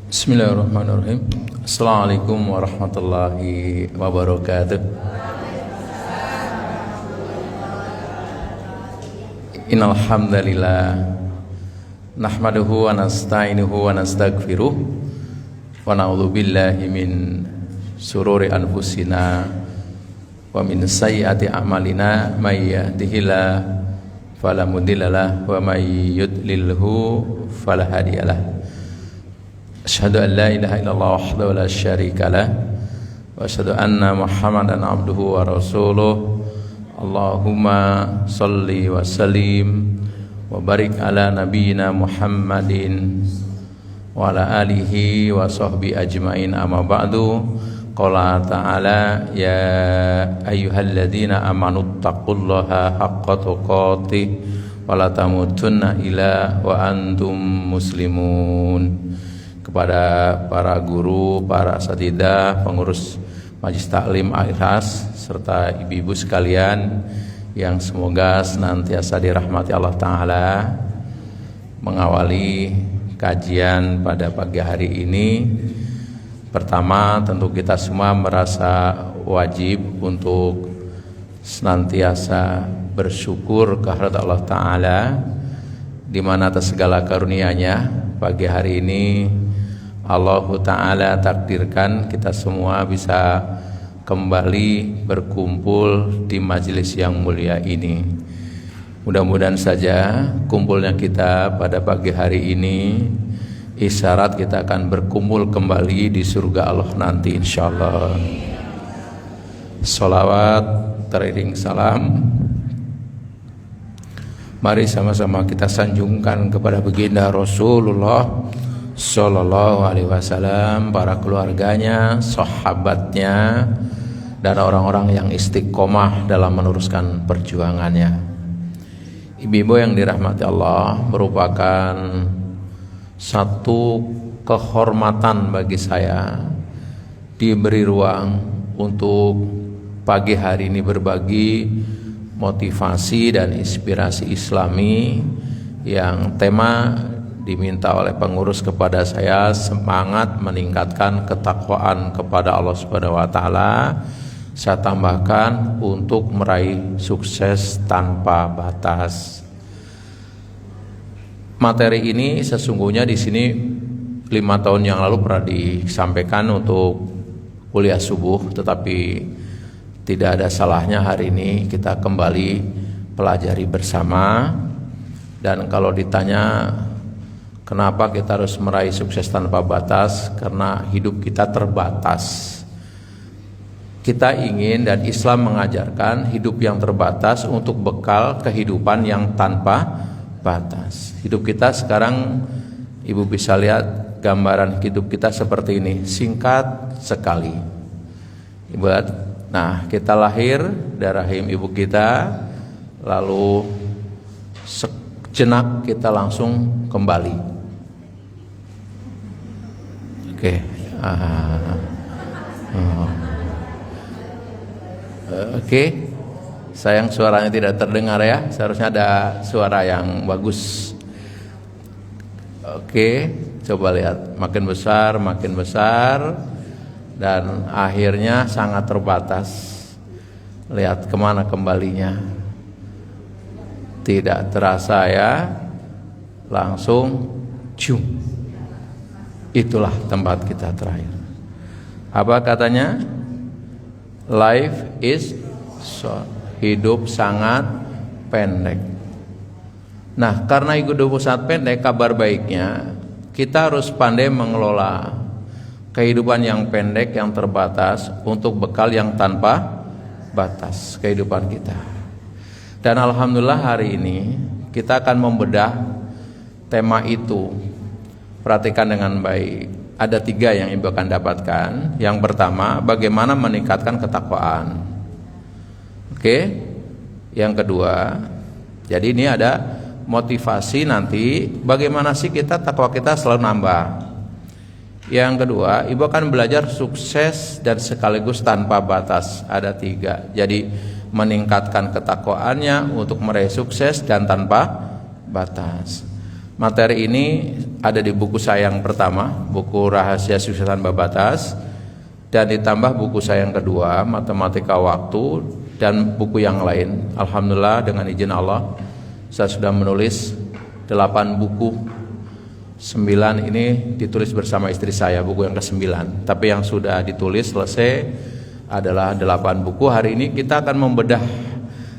Bismillahirrahmanirrahim. Assalamualaikum warahmatullahi wabarakatuh. Innal hamdalillah nahmaduhu wa nasta'inuhu wa nastaghfiruh wa na'udzu billahi min sururi anfusina wa min sayyiati a'malina may yahdihillahu fala mudhillalah wa may yudlilhu fala hadiyalah. Asyhadu an la ilaha illallah wahdahu la syarikalah wa asyhadu anna Muhammadan abduhu wa rasuluh. Allahumma shalli wa sallim wa barik ala nabiyyina Muhammadin wa ala alihi wa sahbihi ajmain, amma ba'du. Qala ta'ala ya ayyuhalladzina amanu taqullaha haqqa tuqatih wa la tamutunna illa wa antum muslimun. Kepada para guru, para asatidzah, pengurus Majelis Taklim Al-Ikhlas serta ibu-ibu sekalian yang semoga senantiasa dirahmati Allah Ta'ala, mengawali kajian pada pagi hari ini. Pertama, tentu kita semua merasa wajib untuk senantiasa bersyukur kehadirat Allah Ta'ala, di mana atas segala karunia-Nya pagi hari ini Allah Ta'ala takdirkan kita semua bisa kembali berkumpul di majelis yang mulia ini. Mudah-mudahan saja kumpulnya kita pada pagi hari ini isyarat kita akan berkumpul kembali di surga Allah nanti insyaallah. Sholawat teriring salam, mari sama-sama kita sanjungkan kepada baginda Rasulullah Sallallahu Alaihi Wasallam, para keluarganya, sahabatnya, dan orang-orang yang istiqomah dalam meneruskan perjuangannya. Ibu-ibu yang dirahmati Allah, merupakan satu kehormatan bagi saya diberi ruang untuk pagi hari ini berbagi motivasi dan inspirasi Islami yang tema diminta oleh pengurus kepada saya semangat meningkatkan ketakwaan kepada Allah Subhanahu wa taala. Saya tambahkan untuk meraih sukses tanpa batas. Materi ini sesungguhnya di sini 5 tahun yang lalu pernah disampaikan untuk kuliah subuh, tetapi tidak ada salahnya hari ini kita kembali pelajari bersama. Dan kalau ditanya kenapa kita harus meraih sukses tanpa batas, karena hidup kita terbatas. Kita ingin dan Islam mengajarkan hidup yang terbatas untuk bekal kehidupan yang tanpa batas. Hidup kita sekarang, ibu bisa lihat gambaran hidup kita seperti ini, singkat sekali. Ibu lihat, nah kita lahir dari rahim ibu kita, lalu sejenak kita langsung kembali. Oke, oke. Sayang suaranya tidak terdengar ya. Seharusnya ada suara yang bagus. Oke, coba lihat, makin besar dan akhirnya sangat terbatas. Lihat kemana kembalinya, tidak terasa ya, langsung cium. Itulah tempat kita terakhir. Apa katanya? Life is short. Hidup sangat pendek. Nah, karena hidup sangat pendek, kabar baiknya kita harus pandai mengelola kehidupan yang pendek, yang terbatas untuk bekal yang tanpa batas kehidupan kita. Dan alhamdulillah hari ini kita akan membedah tema itu. Perhatikan dengan baik. Ada 3 yang ibu akan dapatkan. Yang pertama, bagaimana meningkatkan ketakwaan. Oke. Yang kedua, jadi ini ada motivasi nanti bagaimana sih kita takwa kita selalu nambah. Yang kedua, ibu akan belajar sukses dan sekaligus tanpa batas. Ada 3. Jadi meningkatkan ketakwaannya untuk meraih sukses dan tanpa batas. Materi ini ada di buku saya yang pertama, buku Rahasia Sukses Tanpa Batas, dan ditambah buku saya yang kedua, Matematika Waktu, dan buku yang lain. Alhamdulillah dengan izin Allah saya sudah menulis 8 buku. 9 ini ditulis bersama istri saya, buku yang ke-9. Tapi yang sudah ditulis selesai adalah 8 buku. Hari ini kita akan membedah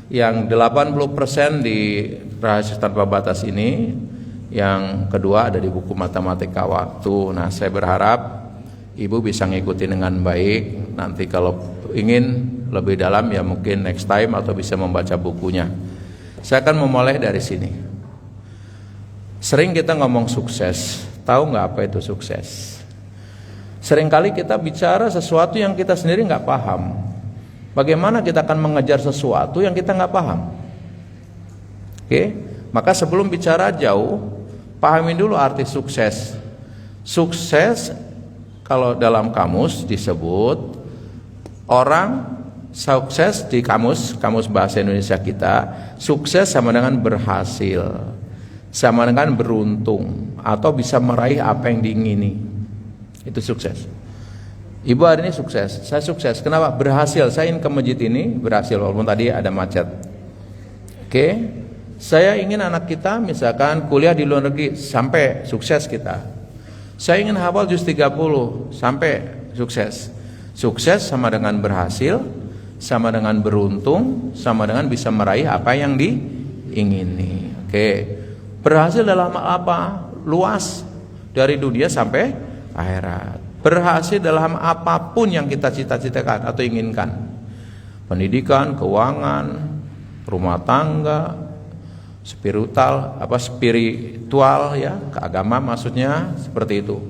yang 80% di Rahasia Tanpa Batas ini. Yang kedua ada di buku Matematika Waktu. Nah, saya berharap Ibu bisa ngikuti dengan baik. Nanti kalau ingin lebih dalam ya mungkin next time atau bisa membaca bukunya. Saya akan memulai dari sini. Sering kita ngomong sukses, tahu nggak apa itu sukses? Seringkali kita bicara sesuatu yang kita sendiri nggak paham. Bagaimana kita akan mengejar sesuatu yang kita nggak paham? Oke, maka sebelum bicara jauh, pahami dulu arti sukses. Sukses kalau dalam kamus disebut orang sukses di kamus bahasa Indonesia kita, sukses sama dengan berhasil, sama dengan beruntung, atau bisa meraih apa yang diingini. Itu sukses. Ibu hari ini sukses, saya sukses. Kenapa? Berhasil. Saya ingin ke masjid ini berhasil walaupun tadi ada macet. Oke, saya ingin anak kita misalkan kuliah di luar negeri sampai sukses kita. Saya ingin hafal juz 30 sampai sukses. Sukses sama dengan berhasil, sama dengan beruntung, sama dengan bisa meraih apa yang diingini. Oke. Berhasil dalam apa? Luas, dari dunia sampai akhirat. Berhasil dalam apapun yang kita cita-citakan atau inginkan. Pendidikan, keuangan, rumah tangga, spiritual ya, keagama maksudnya seperti itu.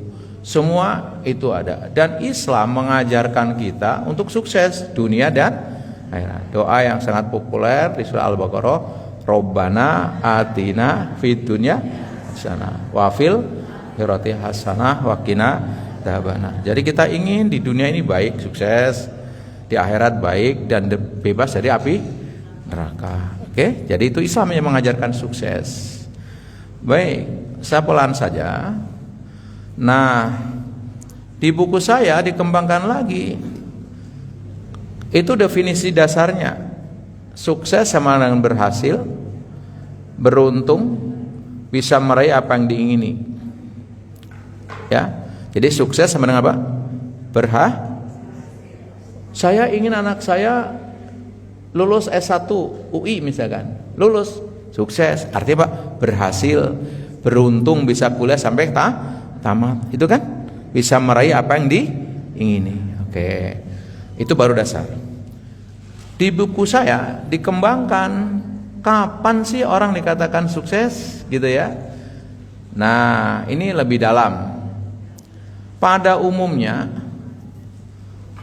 Semua itu ada. Dan Islam mengajarkan kita untuk sukses dunia dan akhirat. Doa yang sangat populer di surah Al-Baqarah, Robbana atina fid dunya hasanah wa fil akhirati hasanah wa qina adzabannar. Jadi kita ingin di dunia ini baik, sukses, di akhirat baik dan bebas dari api neraka. Oke, jadi itu Islam yang mengajarkan sukses. Baik, saya pelan saja. Nah, di buku saya dikembangkan lagi. Itu definisi dasarnya. Sukses sama dengan berhasil, beruntung, bisa meraih apa yang diingini. Ya, jadi sukses sama dengan apa? Saya ingin anak saya lulus S1 UI misalkan, lulus, sukses, artinya apa? Berhasil, beruntung bisa kuliah sampai tamat, itu kan? Bisa meraih apa yang diingini. Oke, itu baru dasar. Di buku saya dikembangkan kapan sih orang dikatakan sukses gitu ya. Nah, ini lebih dalam. Pada umumnya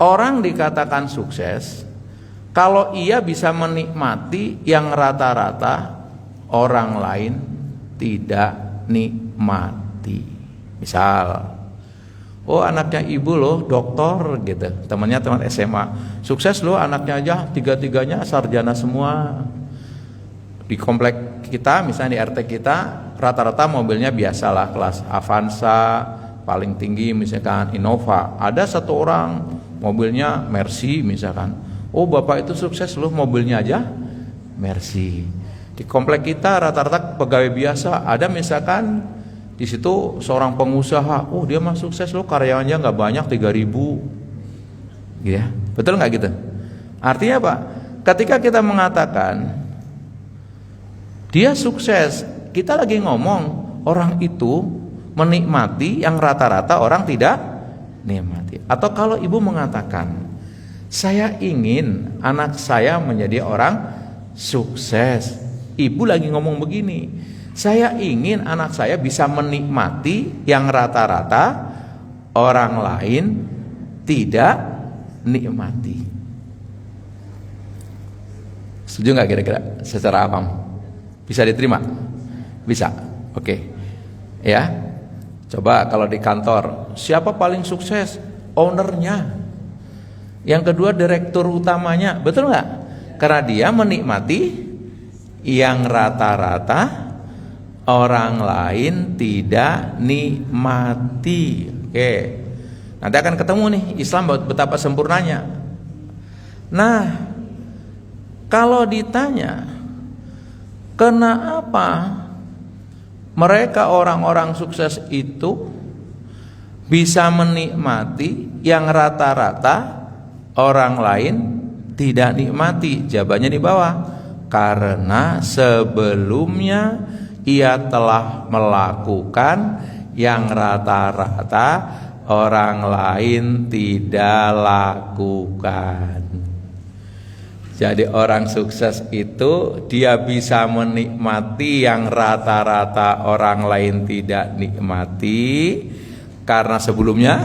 orang dikatakan sukses kalau ia bisa menikmati yang rata-rata orang lain tidak nikmati. Misal, oh anaknya ibu loh dokter gitu, temannya teman SMA, sukses loh anaknya aja 3-3-nya sarjana semua. Di komplek kita misalnya di RT kita rata-rata mobilnya biasalah kelas Avanza, paling tinggi misalkan Innova. Ada satu orang mobilnya Mercy misalkan, oh bapak itu sukses loh mobilnya aja Mercy. Di komplek kita rata-rata pegawai biasa, ada misalkan di situ seorang pengusaha, oh dia mah sukses loh karyawannya nggak banyak 3.000, gitu ya, betul nggak gitu? Artinya apa? Ketika kita mengatakan dia sukses, kita lagi ngomong orang itu menikmati yang rata-rata orang tidak nikmati. Atau kalau ibu mengatakan saya ingin anak saya menjadi orang sukses, ibu lagi ngomong begini, saya ingin anak saya bisa menikmati yang rata-rata orang lain tidak nikmati. Setuju nggak kira-kira secara awam? Bisa diterima? Bisa. Oke. Ya. Coba kalau di kantor, siapa paling sukses? Ownernya. Yang kedua direktur utamanya, betul nggak? Karena dia menikmati yang rata-rata orang lain tidak nikmati. Oke. Nanti akan ketemu nih Islam betapa sempurnanya. Nah, kalau ditanya kenapa mereka orang-orang sukses itu bisa menikmati yang rata-rata orang lain tidak nikmati? Jawabannya di bawah. Karena sebelumnya ia telah melakukan yang rata-rata orang lain tidak lakukan. Jadi orang sukses itu dia bisa menikmati yang rata-rata orang lain tidak nikmati karena sebelumnya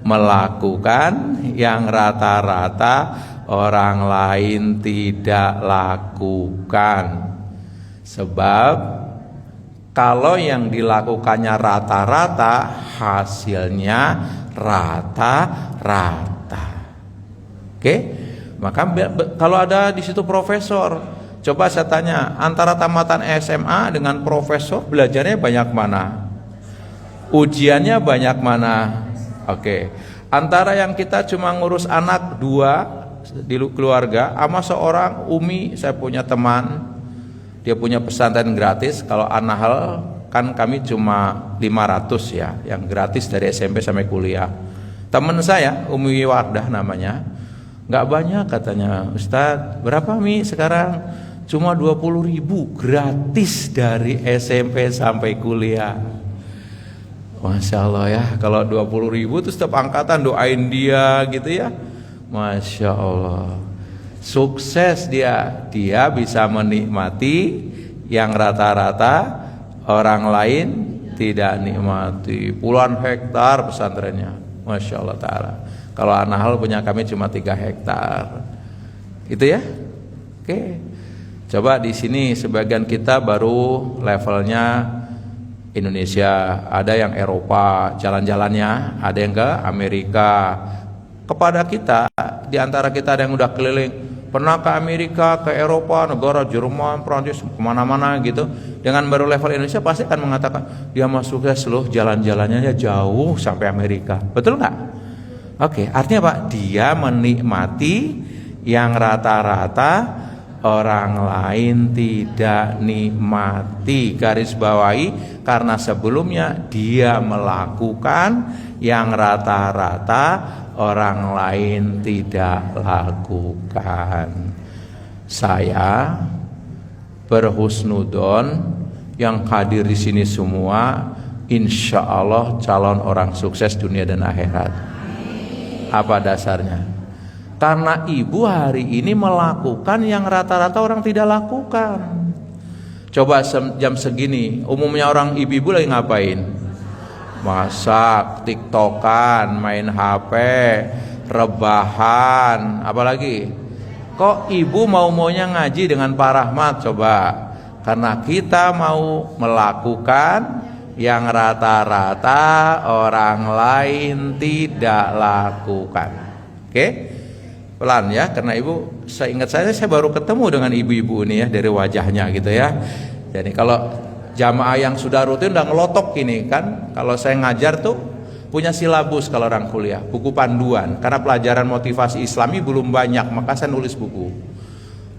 melakukan yang rata-rata orang lain tidak lakukan. Sebab kalau yang dilakukannya rata-rata, hasilnya rata-rata. Oke? Maka kalau ada di situ profesor, coba saya tanya, antara tamatan SMA dengan profesor belajarnya banyak mana? Ujiannya banyak mana? Oke. Antara yang kita cuma ngurus anak 2 di keluarga sama seorang umi, saya punya teman, dia punya pesantren gratis. Kalau Anahal kan kami cuma 500 ya, yang gratis dari SMP sampai kuliah. Teman saya Umi Wardah namanya, nggak banyak katanya, Ustadz berapa Mi sekarang? Cuma 20.000 gratis dari SMP sampai kuliah. Masya Allah ya, kalau 20.000 itu setiap angkatan doain dia gitu ya. Masya Allah, sukses dia bisa menikmati yang rata-rata orang lain tidak nikmati. Puluhan hektar pesantrennya, Masya Allah Ta'ala. Kalau Anahal punya kami cuma 3 hektar. Itu ya. Oke. Coba di sini sebagian kita baru levelnya Indonesia, ada yang Eropa jalan-jalannya, ada yang ke Amerika. Kepada kita, di antara kita ada yang udah keliling, pernah ke Amerika, ke Eropa, negara Jerman, Prancis, kemana-mana gitu. Dengan baru level Indonesia pasti akan mengatakan dia mah sukses loh, jalan-jalannya jauh sampai Amerika. Betul nggak? Oke, artinya Pak, dia menikmati yang rata-rata orang lain tidak nikmati. Garis bawahi, karena sebelumnya dia melakukan yang rata-rata orang lain tidak lakukan. Saya berhusnudon yang hadir di sini semua, insya Allah calon orang sukses dunia dan akhirat. Apa dasarnya? Karena ibu hari ini melakukan yang rata-rata orang tidak lakukan. Coba jam segini, umumnya orang ibu-ibu lagi ngapain? Masak, tiktokan, main HP, rebahan, apalagi? Kok ibu mau-maunya ngaji dengan Pak Rahmat? Coba, karena kita mau melakukan yang rata-rata orang lain tidak lakukan. Oke? Pelan ya, karena ibu, saya ingat saya baru ketemu dengan ibu-ibu ini ya, dari wajahnya gitu ya. Jadi kalau jamaah yang sudah rutin udah ngelotok ini kan, kalau saya ngajar tuh punya silabus kalau orang kuliah, buku panduan, karena pelajaran motivasi Islami belum banyak, maka saya nulis buku.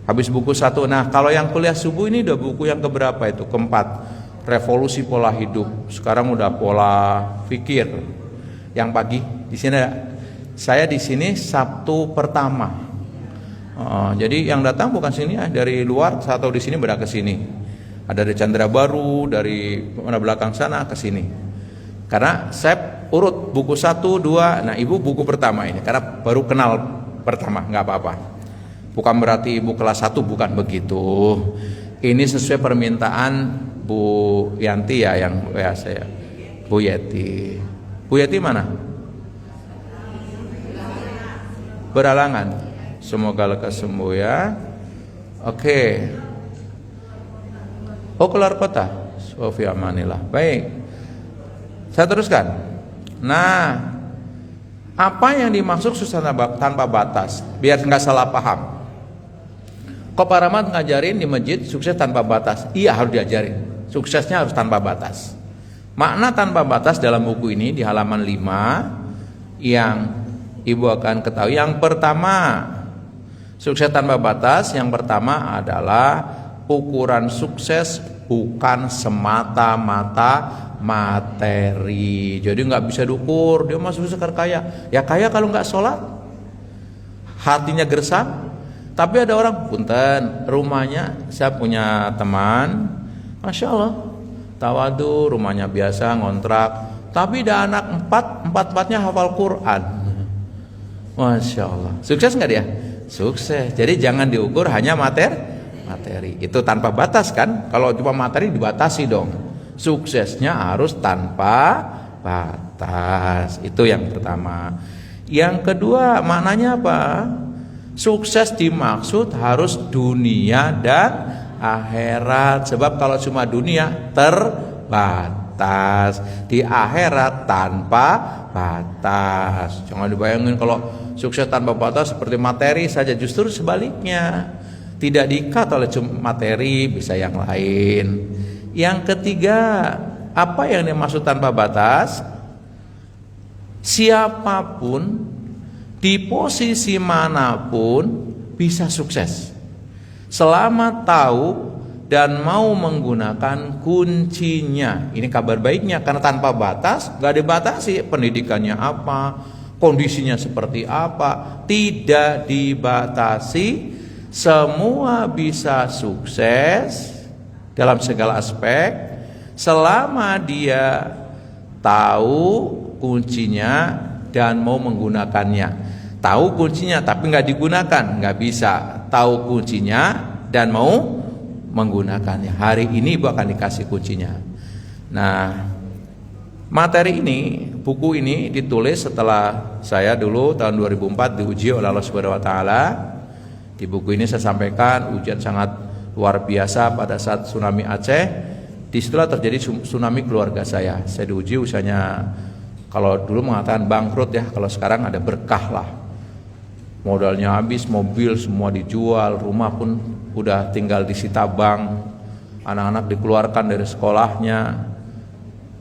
Habis buku 1, nah kalau yang kuliah subuh ini udah buku yang keberapa itu? Keempat, revolusi pola hidup. Sekarang udah pola pikir. Yang pagi di sini saya di sini Sabtu pertama. Jadi yang datang bukan sini ya, dari luar atau di sini berada ke sini. Ada dari Chandra Baru, dari mana belakang sana ke sini. Karena saya urut buku 1, 2, nah ibu buku pertama ini karena baru kenal pertama, nggak apa-apa. Bukan berarti ibu kelas 1, bukan begitu. Ini sesuai permintaan Bu Yanti ya, yang ya saya Bu Yeti. Bu Yeti mana? Beralangan. Semoga lekas sembuh ya. Oke. Oh, keluar kota. Sofi amanillah. Baik. Saya teruskan. Nah, apa yang dimaksud susah tanpa batas? Biar nggak salah paham. Kok Pak Rahmat ngajarin di masjid sukses tanpa batas? Iya, harus diajarin. Suksesnya harus tanpa batas. Makna tanpa batas dalam buku ini di halaman 5 yang Ibu akan ketahui. Yang pertama, sukses tanpa batas yang pertama adalah ukuran sukses bukan semata-mata materi. Jadi nggak bisa diukur dia masuk sukses kaya. Ya kaya kalau nggak sholat, hatinya gersang. Tapi ada orang, punten, rumahnya, saya punya teman, Masya Allah, tawadu, rumahnya biasa, ngontrak, tapi ada anak empat-empatnya hafal Quran. Masya Allah, sukses nggak dia? Sukses. Jadi jangan diukur hanya materi. Itu tanpa batas kan? Kalau cuma materi dibatasi dong. Suksesnya harus tanpa batas. Itu yang pertama. Yang kedua, maknanya apa? Sukses dimaksud harus dunia dan akhirat. Sebab kalau cuma dunia terbatas, di akhirat tanpa batas. Jangan dibayangin kalau sukses tanpa batas seperti materi saja. Justru sebaliknya, tidak diikat oleh cuma materi, bisa yang lain. Yang ketiga, apa yang dimaksud tanpa batas? Siapapun di posisi manapun bisa sukses selama tahu dan mau menggunakan kuncinya. Ini kabar baiknya, karena tanpa batas, gak dibatasi pendidikannya apa, kondisinya seperti apa, tidak dibatasi, semua bisa sukses dalam segala aspek selama dia tahu kuncinya dan mau menggunakannya. Tahu kuncinya tapi nggak digunakan, nggak bisa. Tahu kuncinya dan mau menggunakannya. Hari ini Ibu akan dikasih kuncinya. Nah, materi ini, buku ini ditulis setelah saya dulu tahun 2004 diuji oleh Allah Subhanahu wa taala. Di buku ini saya sampaikan ujian sangat luar biasa pada saat tsunami Aceh. Disitulah terjadi tsunami keluarga saya. Saya diuji usianya, kalau dulu mengatakan bangkrut ya, kalau sekarang ada berkah lah. Modalnya habis, mobil semua dijual, rumah pun udah tinggal disita bank, anak-anak dikeluarkan dari sekolahnya.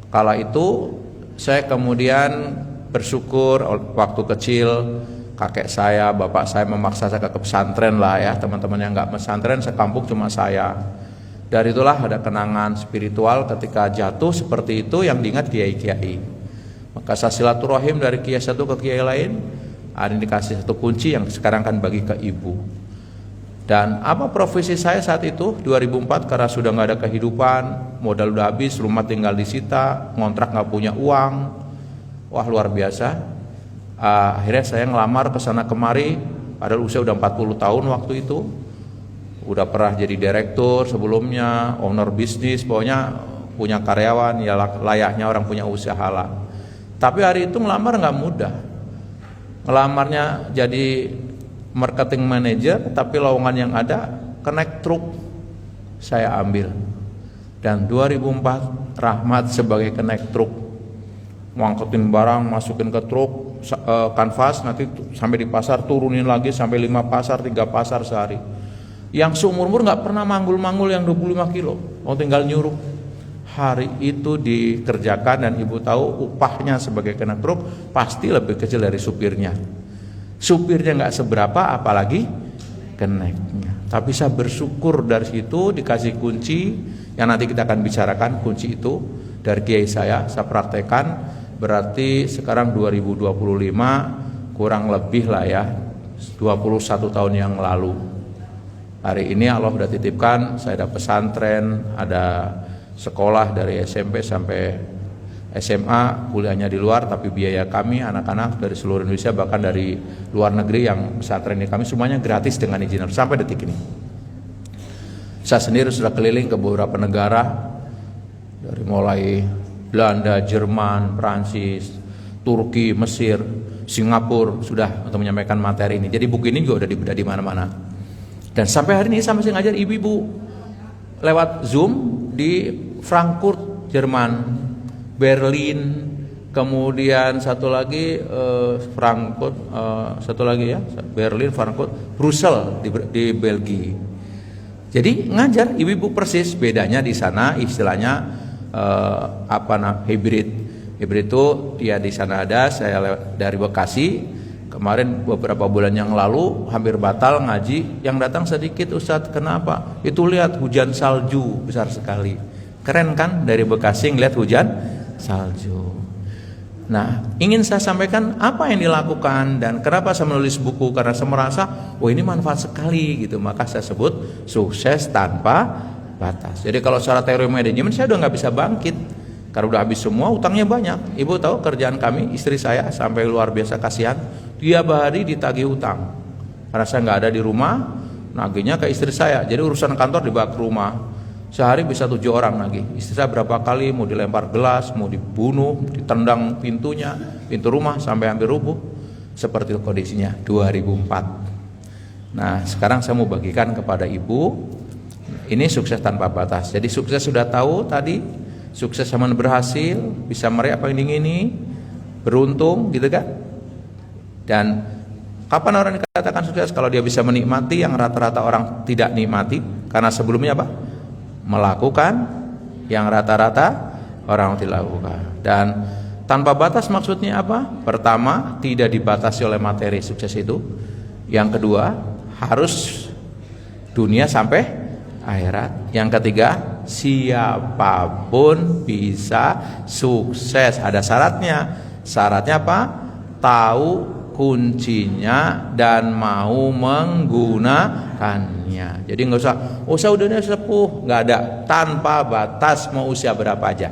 Kala itu saya kemudian bersyukur waktu kecil kakek saya, bapak saya memaksa saya ke pesantren lah ya. Teman-teman yang nggak pesantren sekampung cuma saya. Dari itulah ada kenangan spiritual ketika jatuh seperti itu yang diingat kiai-kiai. Maka saya silaturahim dari kiai satu ke kiai lain. Ada dikasih satu kunci yang sekarang kan bagi ke ibu. Dan apa profesi saya saat itu 2004, karena sudah nggak ada kehidupan, modal udah habis, rumah tinggal disita, ngontrak nggak punya uang, wah luar biasa. Akhirnya saya ngelamar ke sana kemari, padahal usia udah 40 tahun waktu itu, udah pernah jadi direktur sebelumnya, owner bisnis, pokoknya punya karyawan, ya layaknya orang punya usaha lah. Tapi hari itu ngelamar nggak mudah. Ngelamarnya jadi marketing manager, tapi lowongan yang ada connect truk saya ambil. Dan 2004 Rahmat sebagai connect truk, ngangkutin barang masukin ke truk, kanvas, nanti sampai di pasar turunin lagi sampai 5 pasar, 3 pasar sehari. Yang seumur-umur gak pernah manggul-manggul yang 25 kilo, mau tinggal nyuruh. Hari itu dikerjakan dan ibu tahu upahnya sebagai connect truk pasti lebih kecil dari supirnya. Supirnya nggak seberapa, apalagi connectnya. Tapi saya bersyukur dari situ dikasih kunci yang nanti kita akan bicarakan. Kunci itu dari kiai saya praktekkan. Berarti sekarang 2025, kurang lebih lah ya 21 tahun yang lalu. Hari ini Allah sudah titipkan, saya ada pesantren, ada sekolah dari SMP sampai SMA, kuliahnya di luar, tapi biaya kami anak-anak dari seluruh Indonesia, bahkan dari luar negeri yang pesantren ini kami semuanya gratis dengan izin sampai detik ini. Saya sendiri sudah keliling ke beberapa negara, dari mulai Belanda, Jerman, Prancis, Turki, Mesir, Singapura, sudah untuk menyampaikan materi ini. Jadi buku ini juga udah dibedah di mana-mana. Dan sampai hari ini saya masih ngajar ibu-ibu lewat Zoom di Frankfurt, Jerman, Berlin, kemudian satu lagi Frankfurt, satu lagi ya, Berlin, Frankfurt, Brussels di Belgia. Jadi ngajar ibu-ibu persis, bedanya di sana istilahnya hibrid. Hibrid itu ya di sana ada, saya dari Bekasi kemarin beberapa bulan yang lalu hampir batal ngaji, yang datang sedikit. Ustadz, kenapa? Itu lihat hujan salju besar sekali. Keren kan dari Bekasi ngeliat hujan salju. Nah, ingin saya sampaikan apa yang dilakukan dan kenapa saya menulis buku, karena saya merasa, oh ini manfaat sekali gitu. Maka saya sebut sukses tanpa batas. Jadi kalau secara teori manajemen saya udah nggak bisa bangkit karena udah habis semua, utangnya banyak. Ibu tahu kerjaan kami, istri saya sampai luar biasa kasihan, tiap hari ditagih utang. Karena saya nggak ada di rumah, nagihnya ke istri saya. Jadi urusan kantor dibawa ke rumah. Sehari bisa 7 orang lagi. Istri saya berapa kali mau dilempar gelas, mau dibunuh, ditendang pintunya, pintu rumah sampai hampir rubuh. Seperti itu kondisinya 2004. Nah, sekarang saya mau bagikan kepada ibu. Ini sukses tanpa batas. Jadi sukses sudah tahu tadi, sukses sama berhasil, bisa meraih apa yang diingini, beruntung gitu kan. Dan kapan orang dikatakan sukses? Kalau dia bisa menikmati yang rata-rata orang tidak nikmati. Karena sebelumnya apa? Melakukan yang rata-rata orang tidak lakukan. Dan tanpa batas maksudnya apa? Pertama, tidak dibatasi oleh materi sukses itu. Yang kedua, harus dunia sampai akhirat. Yang ketiga, siapapun bisa sukses. Ada syaratnya. Syaratnya apa? Tahu kuncinya dan mau menggunakannya. Jadi nggak usah, saya udah sepuh, nggak ada. Tanpa batas, mau usia berapa aja.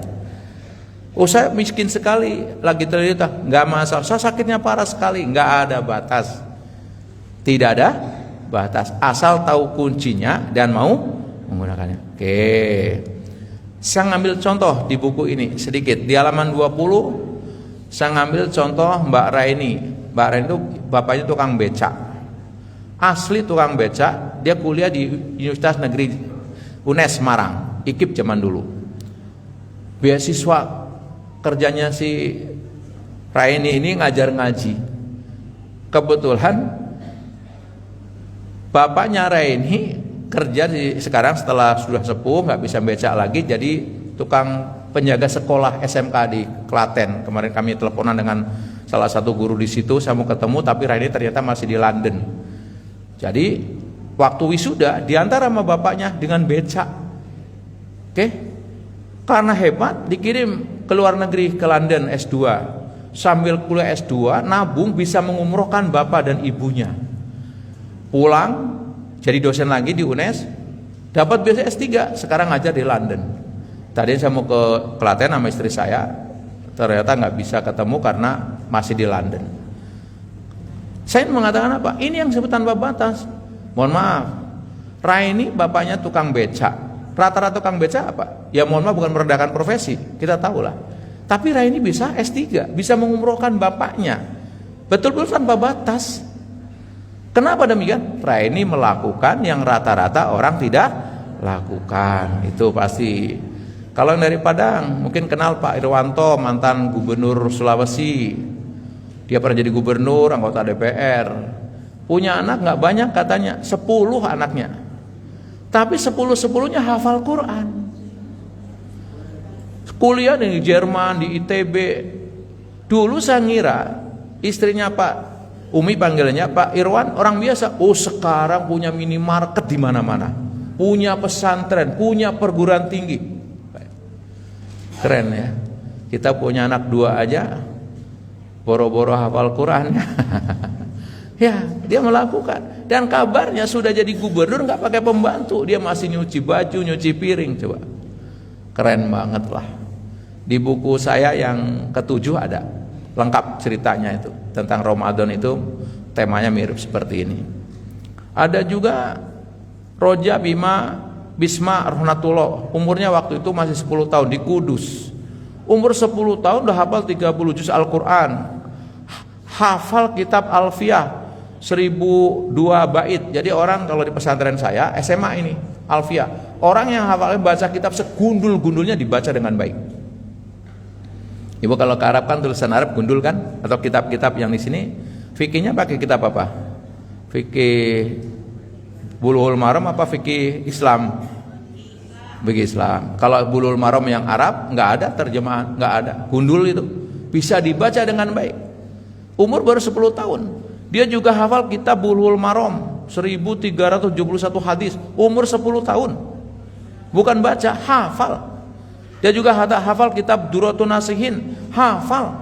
Saya miskin sekali, lagi terlihat, nggak masalah. Saya sakitnya parah sekali, nggak ada batas. Tidak ada batas, asal tahu kuncinya dan mau menggunakannya. Oke, saya ngambil contoh di buku ini sedikit. Di halaman 20, saya ngambil contoh Mbak Raini. Mbak Raini itu bapaknya tukang becak, asli tukang becak. Dia kuliah di Universitas Negeri UNES Semarang, IKIP zaman dulu. Beasiswa kerjanya si Raini ini ngajar ngaji. Kebetulan bapaknya Raini kerja sekarang setelah sudah sepuh, nggak bisa becak lagi, jadi tukang penjaga sekolah SMK di Klaten. Kemarin kami teleponan dengan salah satu guru di situ, saya mau ketemu, tapi Raini ternyata masih di London. Jadi waktu wisuda diantar sama bapaknya dengan becak. Oke, karena hebat dikirim ke luar negeri, ke London S2. Sambil kuliah S2 nabung bisa mengumrohkan bapak dan ibunya. Pulang jadi dosen lagi di UNES, dapat beasiswa S3, sekarang ngajar di London. Tadi saya mau ke Klaten sama istri saya, ternyata nggak bisa ketemu karena masih di London. Saya mengatakan apa? Ini yang disebut tanpa batas. Mohon maaf, Raini bapaknya tukang becak. Rata-rata tukang becak apa? Ya mohon maaf, bukan merendahkan profesi, kita tahu lah. Tapi Raini bisa S3, bisa mengumrohkan bapaknya. Betul-betul tanpa batas. Kenapa demikian? Raini melakukan yang rata-rata orang tidak lakukan. Itu pasti. Kalau yang dari Padang, mungkin kenal Pak Irwanto, mantan gubernur Sulawesi. Dia pernah jadi gubernur, anggota DPR. Punya anak nggak banyak katanya, 10 anaknya. Tapi 10-10-nya hafal Quran. Kuliah di Jerman, di ITB. Dulu saya ngira istrinya Pak Umi, panggilannya Pak Irwan, orang biasa. Sekarang punya minimarket di mana-mana. Punya pesantren, punya perguruan tinggi. Keren ya. Kita punya anak 2 aja, boro-boro hafal Quran. Ya, dia melakukan. Dan kabarnya sudah jadi gubernur nggak pakai pembantu, dia masih nyuci baju, nyuci piring. Coba, keren banget lah. Di buku saya yang ke-7 ada lengkap ceritanya itu tentang Ramadan, itu temanya mirip seperti ini. Ada juga Roja Bisma Rahmatullah, umurnya waktu itu masih 10 tahun di Kudus. Umur 10 tahun udah hafal 30 juz Al-Quran, hafal kitab Alfiyah 1002 bait. Jadi orang kalau di pesantren saya SMA ini Alfiyah, orang yang hafalnya baca kitab segundul-gundulnya dibaca dengan baik. Ibu kalau ke Arab kan tulisan Arab gundul kan, atau kitab-kitab yang di sini fikihnya pakai kitab apa? Fikih Bulughul Maram apa fikih Islam? Fikih Islam. Kalau Bulughul Maram yang Arab nggak ada terjemahan, nggak ada. Gundul itu bisa dibaca dengan baik. Umur baru 10 tahun. Dia juga hafal kitab Bulughul Maram 1371 hadis. Umur 10 tahun. Bukan baca, hafal. Dia juga hafal kitab Duratun Nasihin, hafal.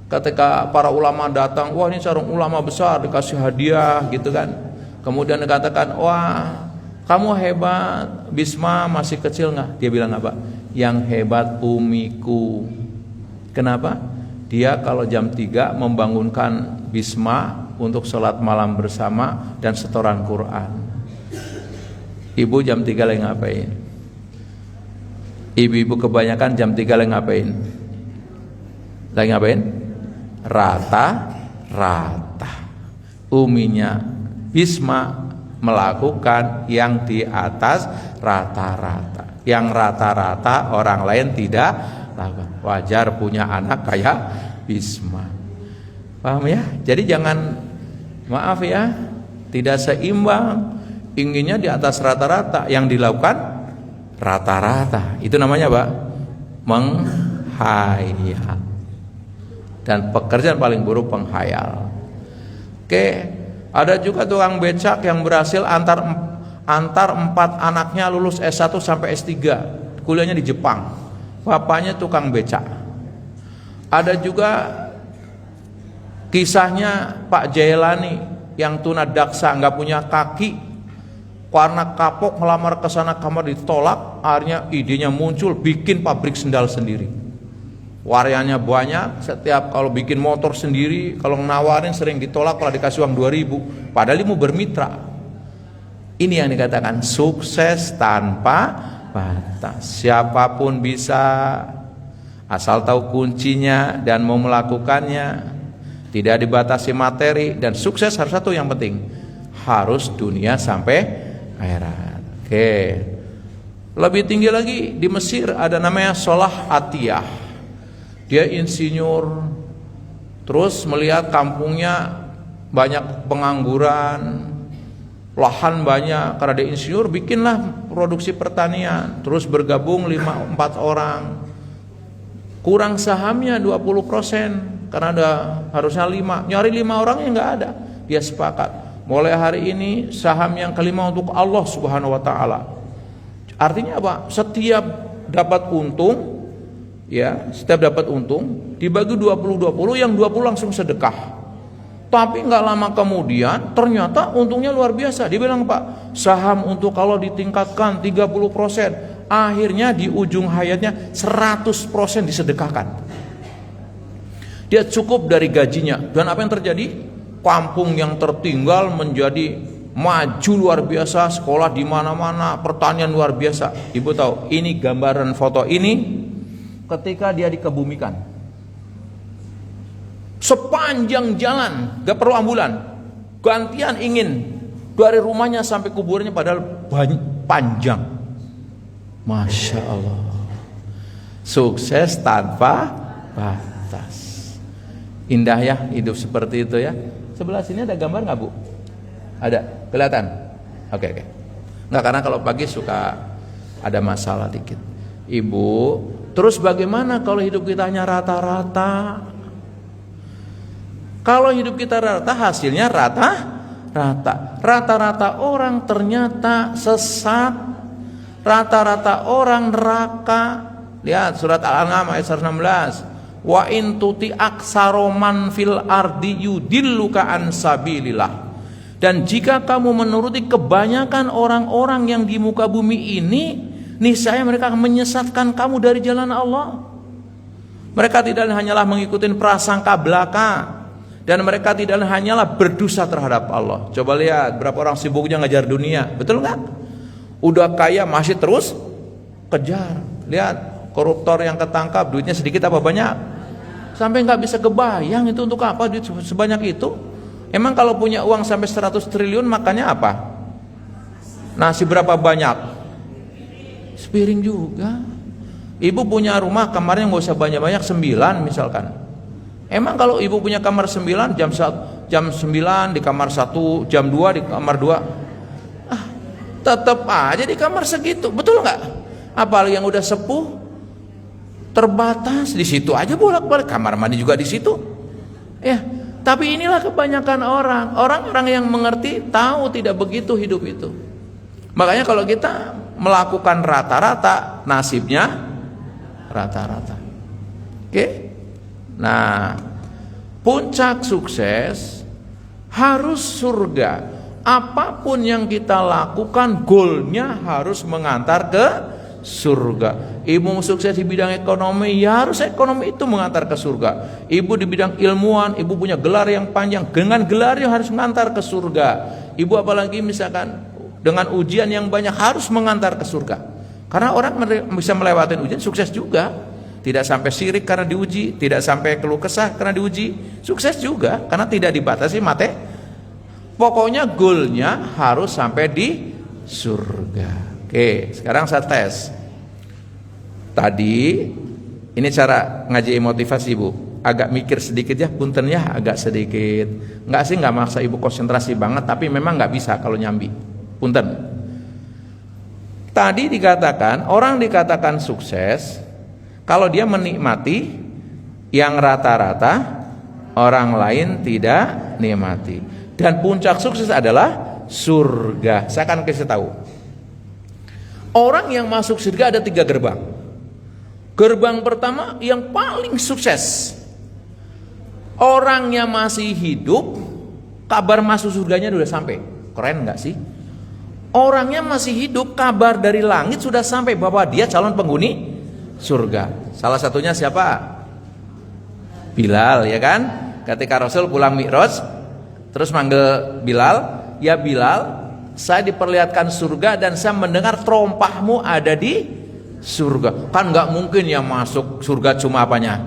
Ketika para ulama datang, wah ini seorang ulama besar, dikasih hadiah gitu kan. Kemudian dikatakan, wah kamu hebat, Bisma masih kecil nggak? Dia bilang apa? Yang hebat umiku. Kenapa? Dia kalau jam 3 membangunkan Bisma untuk sholat malam bersama dan setoran Quran. Ibu jam 3 lagi ngapain? Ibu-ibu kebanyakan jam 3 lagi ngapain? Lagi ngapain? Rata-rata. Uminya Bisma melakukan yang di atas rata-rata. Yang rata-rata orang lain tidak lakukan. Wajar punya anak kayak Bisma. Paham ya? Jadi jangan, maaf ya, tidak seimbang. Inginnya di atas rata-rata, yang dilakukan rata-rata. Itu namanya apa? Menghayal. Dan pekerjaan paling buruk penghayal. Oke, ada juga tukang becak yang berhasil antar 4 anaknya lulus S1 sampai S3, kuliahnya di Jepang. Bapaknya tukang becak. Ada juga kisahnya Pak Jailani yang tunadaksa, nggak punya kaki, karena kapok melamar ke sana kamar ditolak. Akhirnya idenya muncul bikin pabrik sendal sendiri. Waryanya banyak, setiap kalau bikin motor sendiri, kalau nawarin sering ditolak, kalau dikasih uang 2.000, padahal dia mau bermitra. Ini yang dikatakan sukses tanpa batas. Siapapun bisa, asal tahu kuncinya dan mau melakukannya. Tidak dibatasi materi, dan sukses harus satu yang penting, harus dunia sampai akhirat. Oke. Lebih tinggi lagi di Mesir ada namanya Salah Atiyah. Dia insinyur, terus melihat kampungnya banyak pengangguran, lahan banyak, karena dia insinyur bikinlah produksi pertanian. Terus bergabung 4 orang, kurang sahamnya 20%, karena ada harusnya 5, nyari 5 orang yang nggak ada. Dia sepakat, mulai hari ini saham yang kelima untuk Allah Subhanahu wa taala. Artinya apa? Setiap dapat untung, ya, setiap dapat untung dibagi 20-20, yang 20 langsung sedekah. Tapi nggak lama kemudian ternyata untungnya luar biasa. Dia bilang, Pak, saham untuk kalau ditingkatkan 30%, akhirnya di ujung hayatnya 100% disedekahkan. Dia cukup dari gajinya. Dan apa yang terjadi? Kampung yang tertinggal menjadi maju luar biasa, sekolah di mana-mana, pertanian luar biasa. Ibu tahu, ini gambaran foto ini ketika dia dikebumikan. Sepanjang jalan, gak perlu ambulan, gantian ingin dari rumahnya sampai kuburnya, padahal panjang. Masya Allah, sukses tanpa batas. Indah ya hidup seperti itu ya. Sebelah sini ada gambar nggak, Bu? Ada, kelihatan? Oke. Nggak, karena kalau pagi suka ada masalah dikit. Ibu, terus bagaimana kalau hidup kita hanya rata-rata? Kalau hidup kita rata, hasilnya rata-rata. Rata-rata orang ternyata sesat. Rata-rata orang neraka. Lihat surat Al-An'am ayat 16. Wa in tuti aksaroman fil ardi yudilluka an sabilillah. Dan jika kamu menuruti kebanyakan orang-orang yang di muka bumi ini, niscaya mereka akan menyesatkan kamu dari jalan Allah. Mereka tidak hanyalah mengikuti prasangka belaka, dan mereka tidak hanyalah berdosa terhadap Allah. Coba lihat berapa orang sibuknya ngejar dunia, betul nggak? Udah kaya masih terus kejar. Lihat koruptor yang ketangkap, duitnya sedikit apa banyak? Sampai nggak bisa kebayang itu untuk apa duit sebanyak itu. Emang kalau punya uang sampai 100 triliun makannya apa? Nasi berapa banyak? Sepiring juga. Ibu punya rumah kamarnya nggak usah banyak-banyak, 9 misalkan. Emang kalau ibu punya kamar 9, jam 9 di kamar 1, jam 2 di kamar 2, tetap aja di kamar segitu, betul nggak? Apalagi yang udah sepuh, terbatas di situ aja bolak-balik, kamar mandi juga di situ. Ya, tapi inilah kebanyakan orang-orang yang mengerti tahu tidak begitu hidup itu. Makanya kalau kita melakukan rata-rata, nasibnya rata-rata. Oke? Nah, puncak sukses harus surga. Apapun yang kita lakukan, goalnya harus mengantar ke surga. Ibu sukses di bidang ekonomi, ya harus ekonomi itu mengantar ke surga. Ibu di bidang ilmuwan, ibu punya gelar yang panjang, dengan gelar yang harus mengantar ke surga. Ibu apalagi misalkan dengan ujian yang banyak harus mengantar ke surga. Karena orang bisa melewati ujian sukses juga. Tidak sampai syirik karena diuji, tidak sampai keluh kesah karena diuji, sukses juga karena tidak dibatasi materi. Pokoknya goalnya harus sampai di surga. Oke, sekarang saya tes. Tadi ini cara ngaji motivasi, Bu. Agak mikir sedikit ya, punten ya, agak sedikit. Enggak sih, enggak maksa Ibu konsentrasi banget, tapi memang enggak bisa kalau nyambi. Punten. Tadi dikatakan, orang dikatakan sukses kalau dia menikmati yang rata-rata orang lain tidak nikmati. Dan puncak sukses adalah surga. Saya akan kasih tahu. Orang yang masuk surga ada 3 gerbang. Gerbang pertama yang paling sukses. Orang yang masih hidup, kabar masuk surganya sudah sampai. Keren nggak sih? Orangnya masih hidup, kabar dari langit sudah sampai bahwa dia calon penghuni surga. Salah satunya siapa? Bilal, ya kan? Ketika Rasul pulang Mi'raj, terus manggil Bilal, ya Bilal, saya diperlihatkan surga dan saya mendengar terompahmu ada di surga. Kan nggak mungkin yang masuk surga cuma apanya?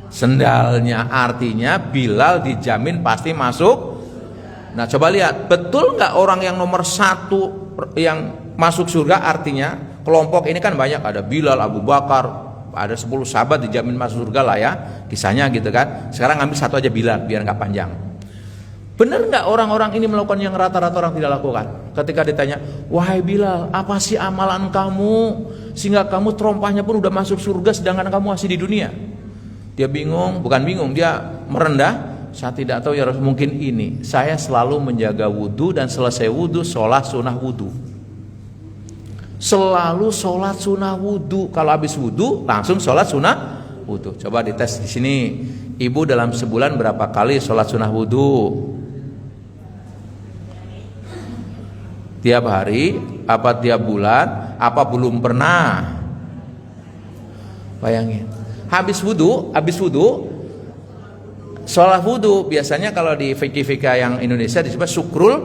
Sendalnya. Artinya Bilal dijamin pasti masuk. Nah coba lihat, betul nggak orang yang nomor 1 yang masuk surga? Artinya kelompok ini kan banyak, ada Bilal, Abu Bakar, ada 10 sahabat dijamin masuk surga lah ya, kisahnya gitu kan. Sekarang ambil 1 aja Bilal biar nggak panjang. Benar nggak orang-orang ini melakukan yang rata-rata orang tidak lakukan? Ketika ditanya, wahai Bilal, apa sih amalan kamu sehingga kamu terompahnya pun udah masuk surga sedangkan kamu masih di dunia? Dia bingung, bukan bingung, dia merendah. Saya tidak tahu ya Rasul, mungkin ini. Saya selalu menjaga wudhu dan selesai wudhu sholat sunnah wudhu. Selalu sholat sunnah wudhu. Kalau habis wudhu langsung sholat sunnah wudhu. Coba dites di sini. Ibu dalam sebulan berapa kali sholat sunnah wudhu? Tiap hari? Apa tiap bulan? Apa belum pernah? Bayangin. Habis wudhu, sholat wudhu biasanya kalau di fikih-fikih yang Indonesia disebut syukrul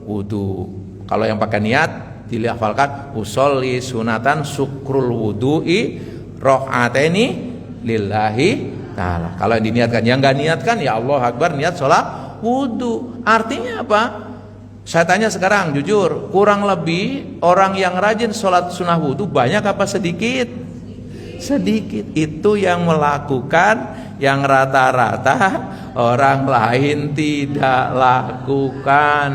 wudhu. Kalau yang pakai niat dilafalkan usolli sunatan syukrul wudhu'i roh'ateni lillahi ta'ala. Kalau yang diniatkan, yang nggak niatkan ya Allah Akbar niat sholat wudhu. Artinya apa? Saya tanya sekarang jujur, kurang lebih orang yang rajin sholat sunnah wudhu banyak apa sedikit? Sedikit. Itu yang melakukan yang rata-rata orang lain tidak lakukan.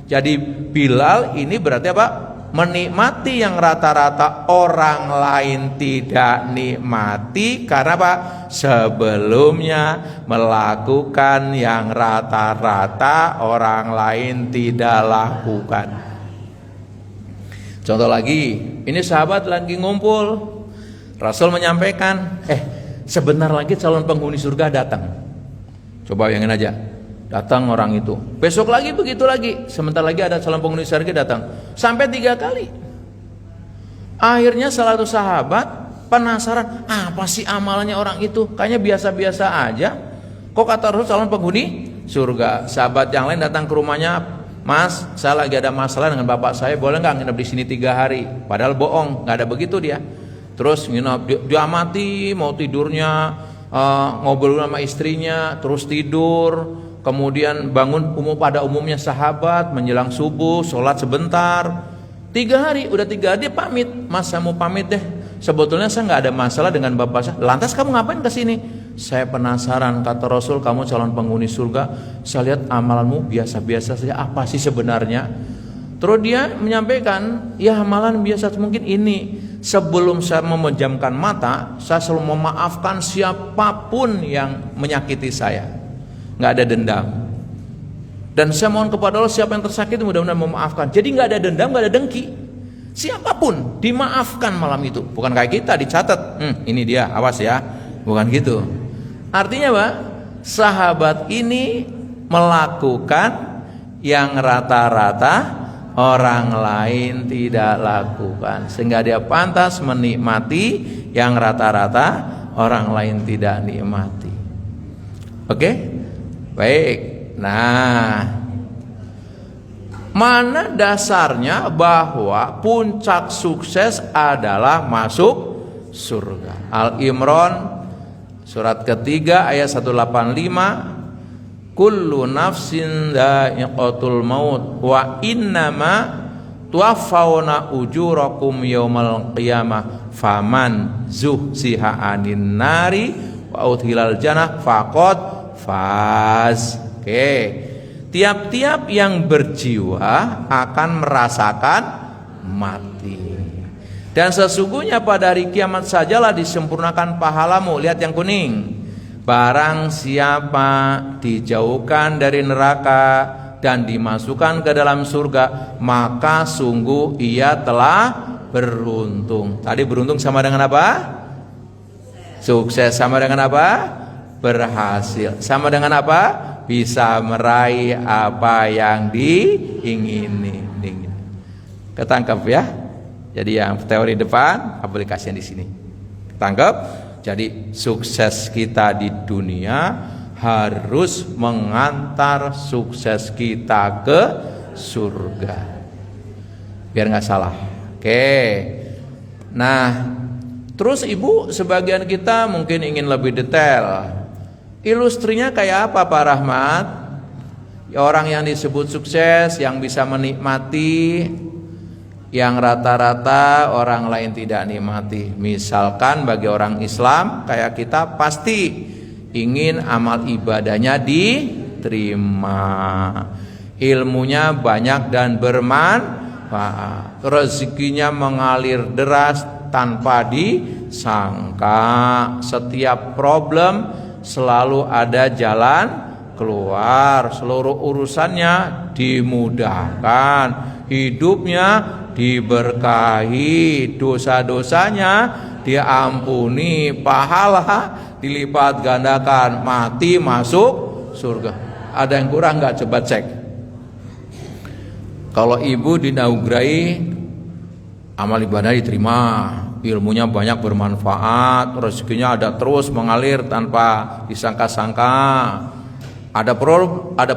Jadi Bilal ini berarti apa? Menikmati yang rata-rata orang lain tidak nikmati. Karena apa? Sebelumnya melakukan yang rata-rata orang lain tidak lakukan. Contoh lagi, ini sahabat lagi ngumpul, Rasul menyampaikan, sebentar lagi calon penghuni surga datang. Coba bayangin aja, datang orang itu. Besok lagi begitu lagi, sebentar lagi ada calon penghuni surga datang. Sampai 3 kali. Akhirnya salah satu sahabat penasaran, apa sih amalannya orang itu? Kayaknya biasa-biasa aja. Kok kata Rasul calon penghuni surga? Sahabat yang lain datang ke rumahnya, Mas, saya lagi ada masalah dengan bapak saya, boleh nggak nginep di sini 3 hari? Padahal bohong, nggak ada begitu dia. Terus nginep, diamati mau tidurnya, ngobrol sama istrinya, terus tidur, kemudian bangun pada umumnya sahabat menjelang subuh, sholat sebentar. 3 hari, udah 3 hari dia pamit, Mas saya mau pamit deh. Sebetulnya saya nggak ada masalah dengan bapak saya. Lantas kamu ngapain kesini? Saya penasaran, kata Rasul kamu calon penghuni surga. Saya lihat amalanmu biasa-biasa saja. Apa sih sebenarnya? Terus dia menyampaikan, ya amalan biasa mungkin ini. Sebelum saya memejamkan mata, saya selalu memaafkan siapapun yang menyakiti saya. Nggak ada dendam. Dan saya mohon kepada Allah, siapa yang tersakiti mudah-mudahan memaafkan. Jadi nggak ada dendam, nggak ada dengki. Siapapun dimaafkan malam itu. Bukan kayak kita dicatat, ini dia, awas ya. Bukan gitu. Artinya Pak, sahabat ini melakukan yang rata-rata orang lain tidak lakukan, sehingga dia pantas menikmati yang rata-rata orang lain tidak nikmati. Oke? Baik. Nah, mana dasarnya bahwa puncak sukses adalah masuk surga? Al-Imran surat ketiga ayat 185, kullu nafsin dha'iqatul maut wa innama tuwaffawna ujurakum yaumal qiyamah faman zuhziha 'anil nari wa udkhilal jannah faqad faz. Oke. Tiap-tiap yang berjiwa akan merasakan mati. Dan sesungguhnya pada hari kiamat sajalah disempurnakan pahalamu. Lihat yang kuning. Barang siapa dijauhkan dari neraka dan dimasukkan ke dalam surga, maka sungguh ia telah beruntung. Tadi beruntung sama dengan apa? Sukses. Sama dengan apa? Berhasil. Sama dengan apa? Bisa meraih apa yang diingini. Ketangkep ya? Jadi yang teori depan, aplikasinya di sini. Ketangkep? Jadi sukses kita di dunia harus mengantar sukses kita ke surga. Biar nggak salah. Oke. Nah, terus Ibu, sebagian kita mungkin ingin lebih detail. Ilustrinya kayak apa Pak Rahmat? Ya, orang yang disebut sukses, yang bisa menikmati yang rata-rata orang lain tidak nikmati. Misalkan bagi orang Islam kayak kita pasti ingin amal ibadahnya diterima, ilmunya banyak dan bermanfaat, rezekinya mengalir deras tanpa disangka, setiap problem selalu ada jalan keluar, seluruh urusannya dimudahkan, hidupnya diberkahi, dosa-dosanya diampuni, pahala dilipat gandakan, mati masuk surga. Ada yang kurang nggak? Coba cek. Kalau Ibu dinaugerai amal ibadah diterima, ilmunya banyak bermanfaat, rezekinya ada terus mengalir tanpa disangka-sangka. Ada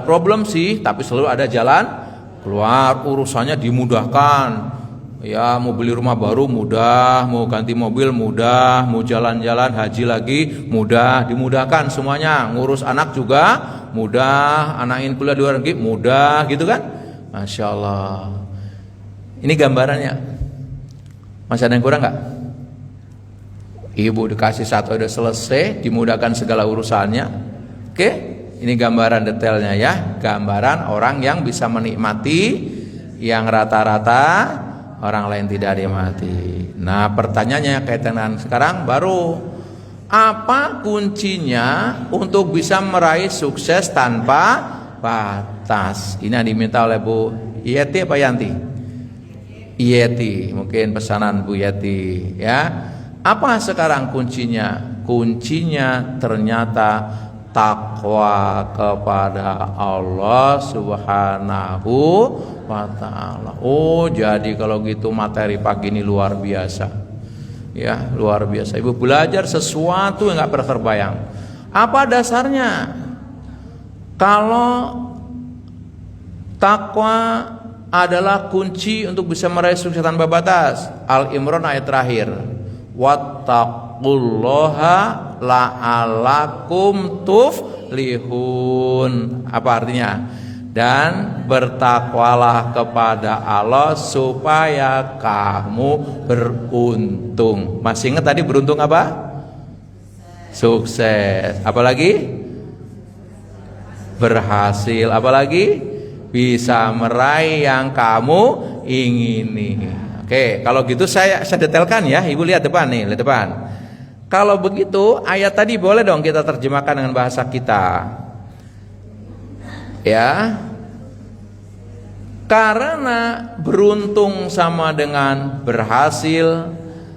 problem sih, tapi selalu ada jalan keluar, urusannya dimudahkan. Ya, mau beli rumah baru mudah, mau ganti mobil mudah, mau jalan-jalan haji lagi mudah, dimudahkan semuanya. Ngurus anak juga mudah, anaknya kuliah di luar negeri mudah, gitu kan? Masya Allah. Ini gambarannya. Masih ada yang kurang nggak? Ibu dikasih satu udah selesai, dimudahkan segala urusannya. Oke? Ini gambaran detailnya ya, gambaran orang yang bisa menikmati yang rata-rata orang lain tidak nikmati. Nah, pertanyaannya kaitan dengan sekarang baru, apa kuncinya untuk bisa meraih sukses tanpa batas? Ini yang diminta oleh Bu Yeti apa Yanti? Yeti, mungkin pesanan Bu Yeti ya. Apa sekarang kuncinya? Kuncinya ternyata takwa kepada Allah Subhanahu wa ta'ala. Oh, jadi kalau gitu materi pagi ini luar biasa. Ya, luar biasa. Ibu belajar sesuatu yang gak pernah terbayang. Apa dasarnya? Kalau takwa adalah kunci untuk bisa meraih sukses tanpa batas. Al-Imran ayat terakhir. Wattaqullaha la'alakum tuflihun. Apa artinya? Dan bertakwalah kepada Allah supaya kamu beruntung. Masih ingat tadi beruntung apa? Sukses. Apalagi? Berhasil. Apalagi? bisa meraih yang kamu ingini. Oke, kalau gitu saya detailkan ya. Ibu lihat depan nih, lihat depan. Kalau begitu, ayat tadi boleh dong kita terjemahkan dengan bahasa kita. Ya. Karena beruntung sama dengan berhasil,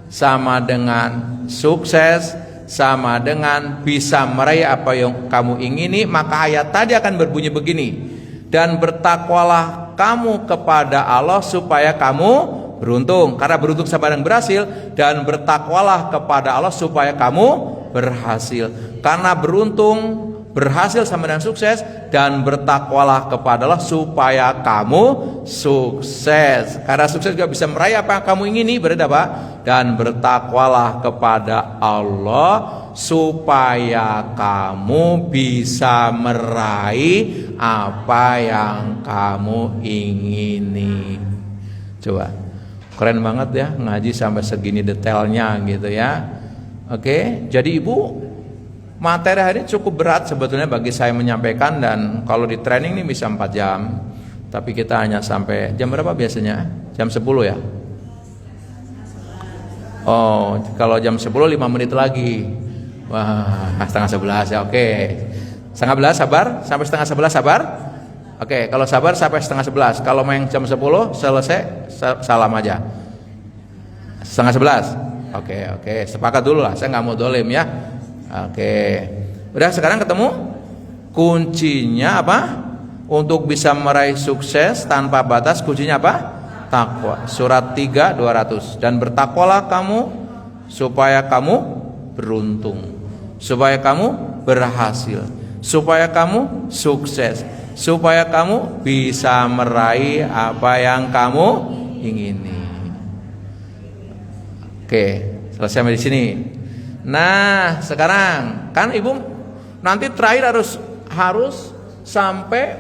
sama dengan sukses, sama dengan bisa meraih apa yang kamu ingini, maka ayat tadi akan berbunyi begini. Dan bertakwalah kamu kepada Allah supaya kamu beruntung, karena beruntung sama dengan berhasil, dan bertakwalah kepada Allah supaya kamu berhasil. Karena beruntung, berhasil sama dengan sukses, dan bertakwalah kepada Allah supaya kamu sukses. Karena sukses juga bisa meraih apa yang kamu ingini, berarti apa? Dan bertakwalah kepada Allah supaya kamu bisa meraih apa yang kamu ingini. Coba. Keren banget ya ngaji sampai segini detailnya gitu ya. Oke, jadi ibu, materi hari ini cukup berat sebetulnya bagi saya menyampaikan, dan kalau di training ini bisa 4 jam. Tapi kita hanya sampai jam berapa biasanya? Jam 10 ya? Oh, kalau jam 10 5 menit lagi. Wah, setengah 11 ya. Oke. Setengah 11 sabar, sampai setengah 11 sabar. Oke, kalau sabar sampai setengah 11. Kalau main jam 10 selesai, salam aja. Setengah 11. Oke, sepakat dulu lah. Saya nggak mau dolim ya. Oke, udah sekarang ketemu kuncinya apa? Untuk bisa meraih sukses tanpa batas, kuncinya apa? Takwa. Surat 3 200. Dan bertakwalah kamu supaya kamu beruntung, supaya kamu berhasil, supaya kamu sukses, supaya kamu bisa meraih apa yang kamu ingini. Oke, selesai sampai di sini. Nah, sekarang kan ibu nanti terakhir harus sampai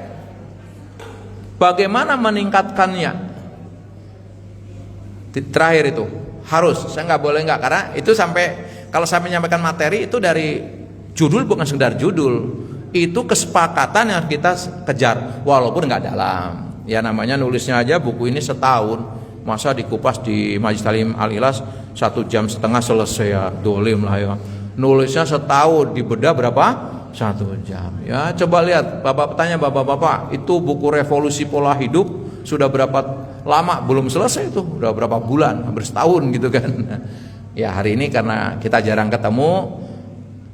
bagaimana meningkatkannya. Terakhir itu harus, saya nggak boleh nggak, karena itu sampai kalau saya menyampaikan materi itu dari judul bukan sekedar judul. Itu kesepakatan yang kita kejar walaupun nggak dalam ya, namanya nulisnya aja buku ini setahun, masa dikupas di Majelis Talim Al-Ikhlas 1,5 jam selesai ya, dolim lah ya. Nulisnya setahun, dibedah berapa? 1 jam ya. Coba lihat, bapak tanya bapak-bapak, itu buku Revolusi Pola Hidup sudah berapa lama belum selesai, itu udah berapa bulan, hampir setahun gitu kan. Ya hari ini karena kita jarang ketemu,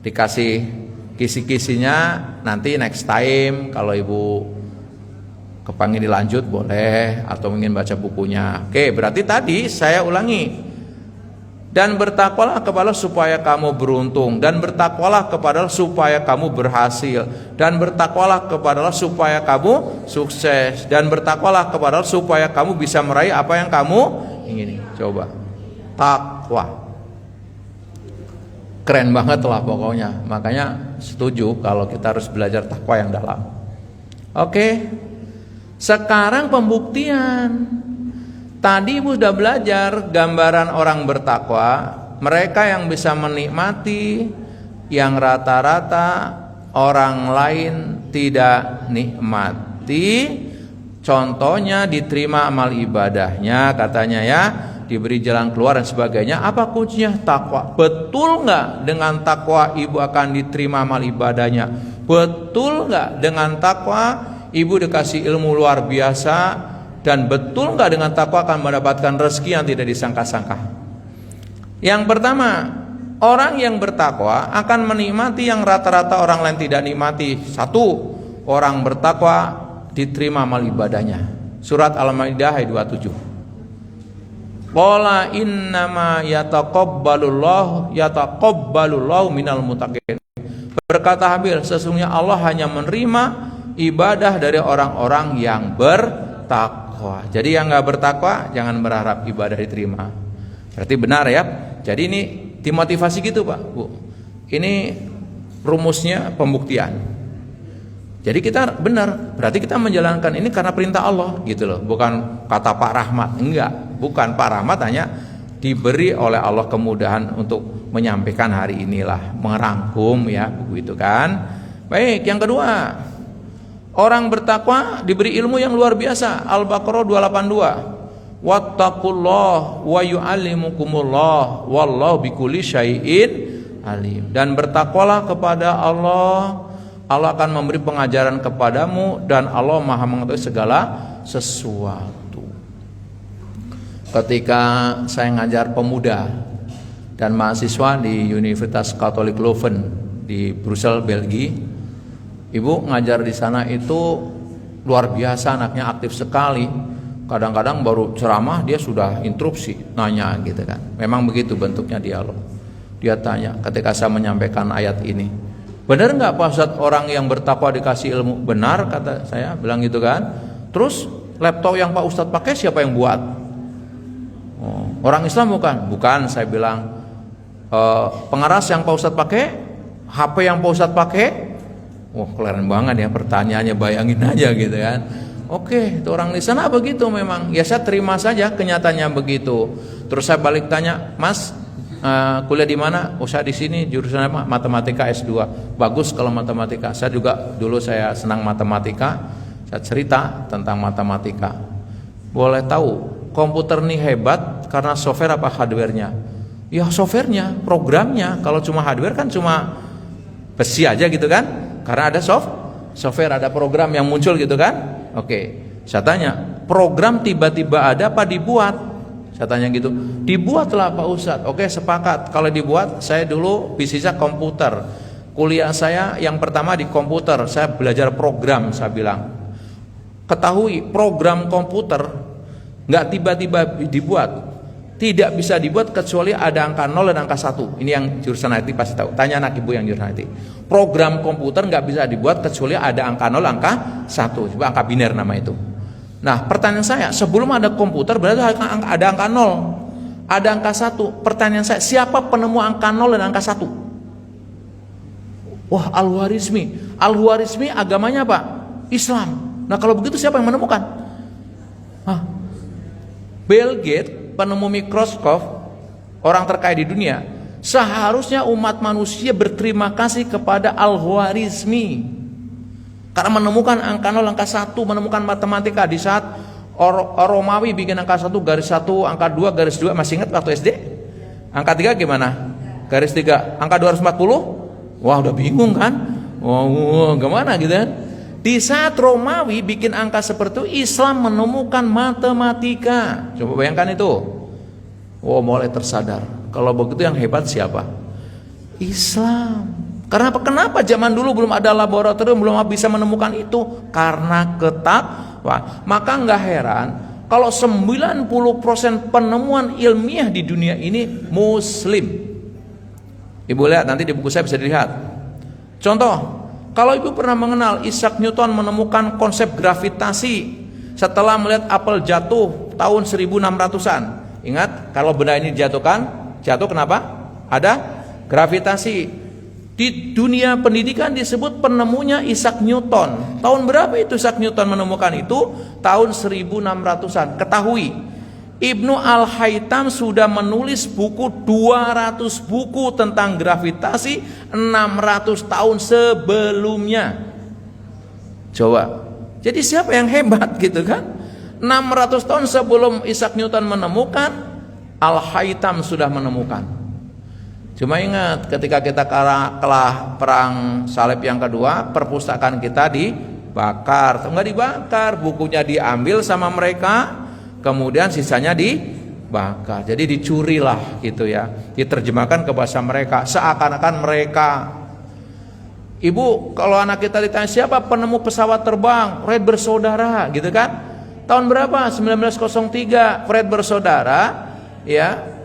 dikasih kisi-kisinya nanti next time. Kalau ibu kepengen dilanjut boleh, atau ingin baca bukunya. Oke, berarti tadi saya ulangi. Dan bertakwalah kepada Allah supaya kamu beruntung, dan bertakwalah kepada Allah supaya kamu berhasil, dan bertakwalah kepada Allah supaya kamu sukses, dan bertakwalah kepada Allah supaya kamu bisa meraih apa yang kamu ingini. Coba takwa. Keren banget lah pokoknya. Makanya setuju kalau kita harus belajar takwa yang dalam. Oke. Sekarang pembuktian. Tadi ibu sudah belajar gambaran orang bertakwa, mereka yang bisa menikmati yang rata-rata orang lain tidak nikmati. Contohnya diterima amal ibadahnya katanya ya, diberi jalan keluar dan sebagainya. Apa kuncinya? Takwa. Betul nggak dengan takwa ibu akan diterima amal ibadahnya? Betul nggak dengan takwa ibu dikasih ilmu luar biasa? Dan betul nggak dengan takwa akan mendapatkan rezeki yang tidak disangka-sangka? Yang pertama, orang yang bertakwa akan menikmati yang rata-rata orang lain tidak nikmati. 1, orang bertakwa diterima amal ibadahnya. Surat Al-Maidah ayat 27. Qala innama yataqabbalullahu minal muttaqin. Berkata Habil, sesungguhnya Allah hanya menerima ibadah dari orang-orang yang bertakwa. Jadi yang nggak bertakwa jangan berharap ibadah diterima. Berarti benar ya. Jadi ini dimotivasi gitu Pak, Bu. Ini rumusnya pembuktian. Jadi kita benar, berarti kita menjalankan ini karena perintah Allah gitu loh, bukan kata Pak Rahmat. Enggak, bukan. Pak Rahmat hanya diberi oleh Allah kemudahan untuk menyampaikan hari inilah, merangkum ya, begitu kan. Baik, yang kedua, Orang bertakwa diberi ilmu yang luar biasa. Al-Baqarah 282. Wattaqullah wa yu'allimukumullah wallahu bikulli syai'in alim. Dan bertakwalah kepada Allah. Allah akan memberi pengajaran kepadamu dan Allah Maha mengetahui segala sesuatu. Ketika saya ngajar pemuda dan mahasiswa di Universitas Katolik Leuven di Brussels, Belgia, ibu ngajar di sana itu luar biasa, anaknya aktif sekali. Kadang-kadang baru ceramah dia sudah interupsi, nanya gitu kan. Memang begitu bentuknya dialog. Dia tanya ketika saya menyampaikan ayat ini, benar nggak Pak Ustadz orang yang bertakwa dikasih ilmu? Benar kata saya, bilang gitu kan. Terus laptop yang Pak Ustadz pakai siapa yang buat? Oh, orang Islam bukan? Bukan, saya bilang. Pengeras yang Pak Ustadz pakai, HP yang Pak Ustadz pakai. Wah, keren banget ya pertanyaannya, bayangin aja gitu kan. Oke, itu orang di sana begitu memang. Ya saya terima saja kenyataannya begitu. Terus saya balik tanya, Mas, kuliah di mana? Oh, saya di sini jurusan apa? Matematika S2. Bagus kalau matematika. Saya juga dulu saya senang matematika. Saya cerita tentang matematika. Boleh tahu komputer ini hebat karena software apa hardware-nya? Ya software-nya, programnya. Kalau cuma hardware kan cuma besi aja gitu kan? Karena ada software, ada program yang muncul gitu kan? Oke, saya tanya, program tiba-tiba ada apa dibuat? Saya tanya gitu. Dibuatlah Pak Ustadz. Oke, sepakat. Kalau dibuat, saya dulu bisnisnya komputer. Kuliah saya yang pertama di komputer. Saya belajar program, saya bilang. Ketahui, program komputer nggak tiba-tiba dibuat. Tidak bisa dibuat kecuali ada angka 0 dan angka 1. Ini yang jurusan IT pasti tahu. Tanya anak ibu yang jurusan IT. Program komputer nggak bisa dibuat kecuali ada angka 0, angka 1. Coba angka biner nama itu. Nah, pertanyaan saya, sebelum ada komputer berarti ada angka 0, ada angka 1. Pertanyaan saya, siapa penemu angka 0 dan angka 1? Wah, Al-Khwarizmi. Al-Khwarizmi agamanya apa? Islam. Nah, kalau begitu siapa yang menemukan? Bill Gates, penemu mikroskop, orang terkaya di dunia. Seharusnya umat manusia berterima kasih kepada Al-Khwarizmi karena menemukan angka 0, angka 1, menemukan matematika. Di saat Romawi bikin angka 1 garis 1, angka 2 garis 2, masih ingat waktu SD? Angka 3 gimana? Garis 3, angka 240? Wah, udah bingung kan? Wah, gimana gitu kan? Di saat Romawi bikin angka seperti itu, Islam menemukan matematika. Coba bayangkan itu. Oh, mulai tersadar. Kalau begitu yang hebat siapa? Islam. Kenapa zaman dulu belum ada laboratorium, belum bisa menemukan itu? Karena ketakwa. Maka nggak heran kalau 90% penemuan ilmiah di dunia ini Muslim. Ibu lihat nanti di buku saya bisa dilihat. Contoh, kalau ibu pernah mengenal Isaac Newton menemukan konsep gravitasi setelah melihat apel jatuh tahun 1600-an. Ingat, kalau benda ini jatuh kenapa? Ada gravitasi. Di dunia pendidikan disebut penemunya Isaac Newton. Tahun berapa itu Isaac Newton menemukan itu? Tahun 1600-an. Ketahui, Ibnu Al-Haytham sudah menulis buku 200 buku tentang gravitasi 600 tahun sebelumnya. Coba. Jadi siapa yang hebat gitu kan? 600 tahun sebelum Isaac Newton menemukan, Al-Haytham sudah menemukan. Cuma ingat, ketika kita kalah perang salib yang kedua, perpustakaan kita dibakar. Enggak dibakar, bukunya diambil sama mereka, kemudian sisanya dibakar. Jadi dicurilah gitu ya, diterjemahkan ke bahasa mereka, seakan-akan mereka. Ibu, kalau anak kita ditanya siapa penemu pesawat terbang, Wright bersaudara gitu kan? Tahun berapa? 1903. Wright bersaudara ya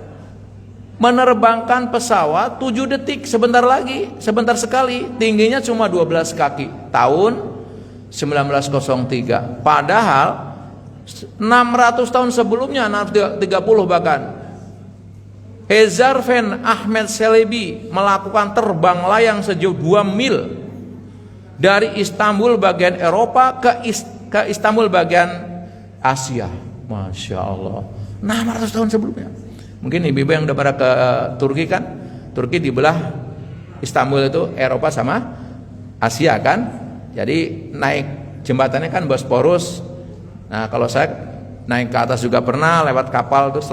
menerbangkan pesawat 7 detik, sebentar sekali, tingginya cuma 12 kaki. Tahun 1903. Padahal 600 tahun sebelumnya, 30 bahkan, Hezar van Ahmed Celebi melakukan terbang layang sejauh 2 mil dari Istanbul bagian Eropa ke Istanbul bagian Asia. Masya Allah, 600 tahun sebelumnya. Mungkin ibu-ibu yang udah pernah ke Turki kan, Turki dibelah Istanbul itu Eropa sama Asia kan. Jadi naik jembatannya kan Bosporus. Nah kalau saya naik ke atas juga pernah, lewat kapal tuh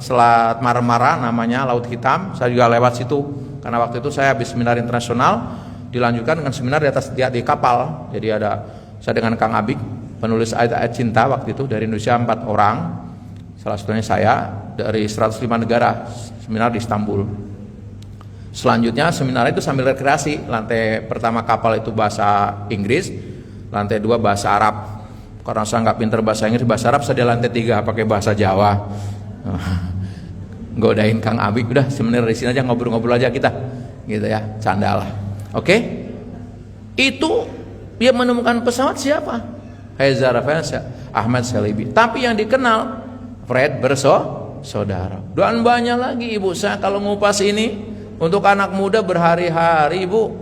Selat Marmara namanya, Laut Hitam. Saya juga lewat situ karena waktu itu saya habis seminar internasional, dilanjutkan dengan seminar di atas di kapal. Jadi ada saya dengan Kang Abik, penulis ayat-ayat cinta waktu itu dari Indonesia 4 orang. Salah satunya saya dari 105 negara, seminar di Istanbul. Selanjutnya seminar itu sambil rekreasi. Lantai pertama kapal itu bahasa Inggris, lantai 2 bahasa Arab. Karena saya nggak pinter bahasa Inggris, bahasa Arab, saya di lantai 3 pakai bahasa Jawa. Godain Kang Abik, udah seminar di sini aja, ngobrol-ngobrol aja kita, gitu ya, canda lah. Oke? Itu dia menemukan pesawat siapa? Heza Rafael Ahmad Shalabi. Tapi yang dikenal Fred bersaudara. Dan banyak lagi ibu, saya kalau ngupas ini untuk anak muda berhari-hari ibu.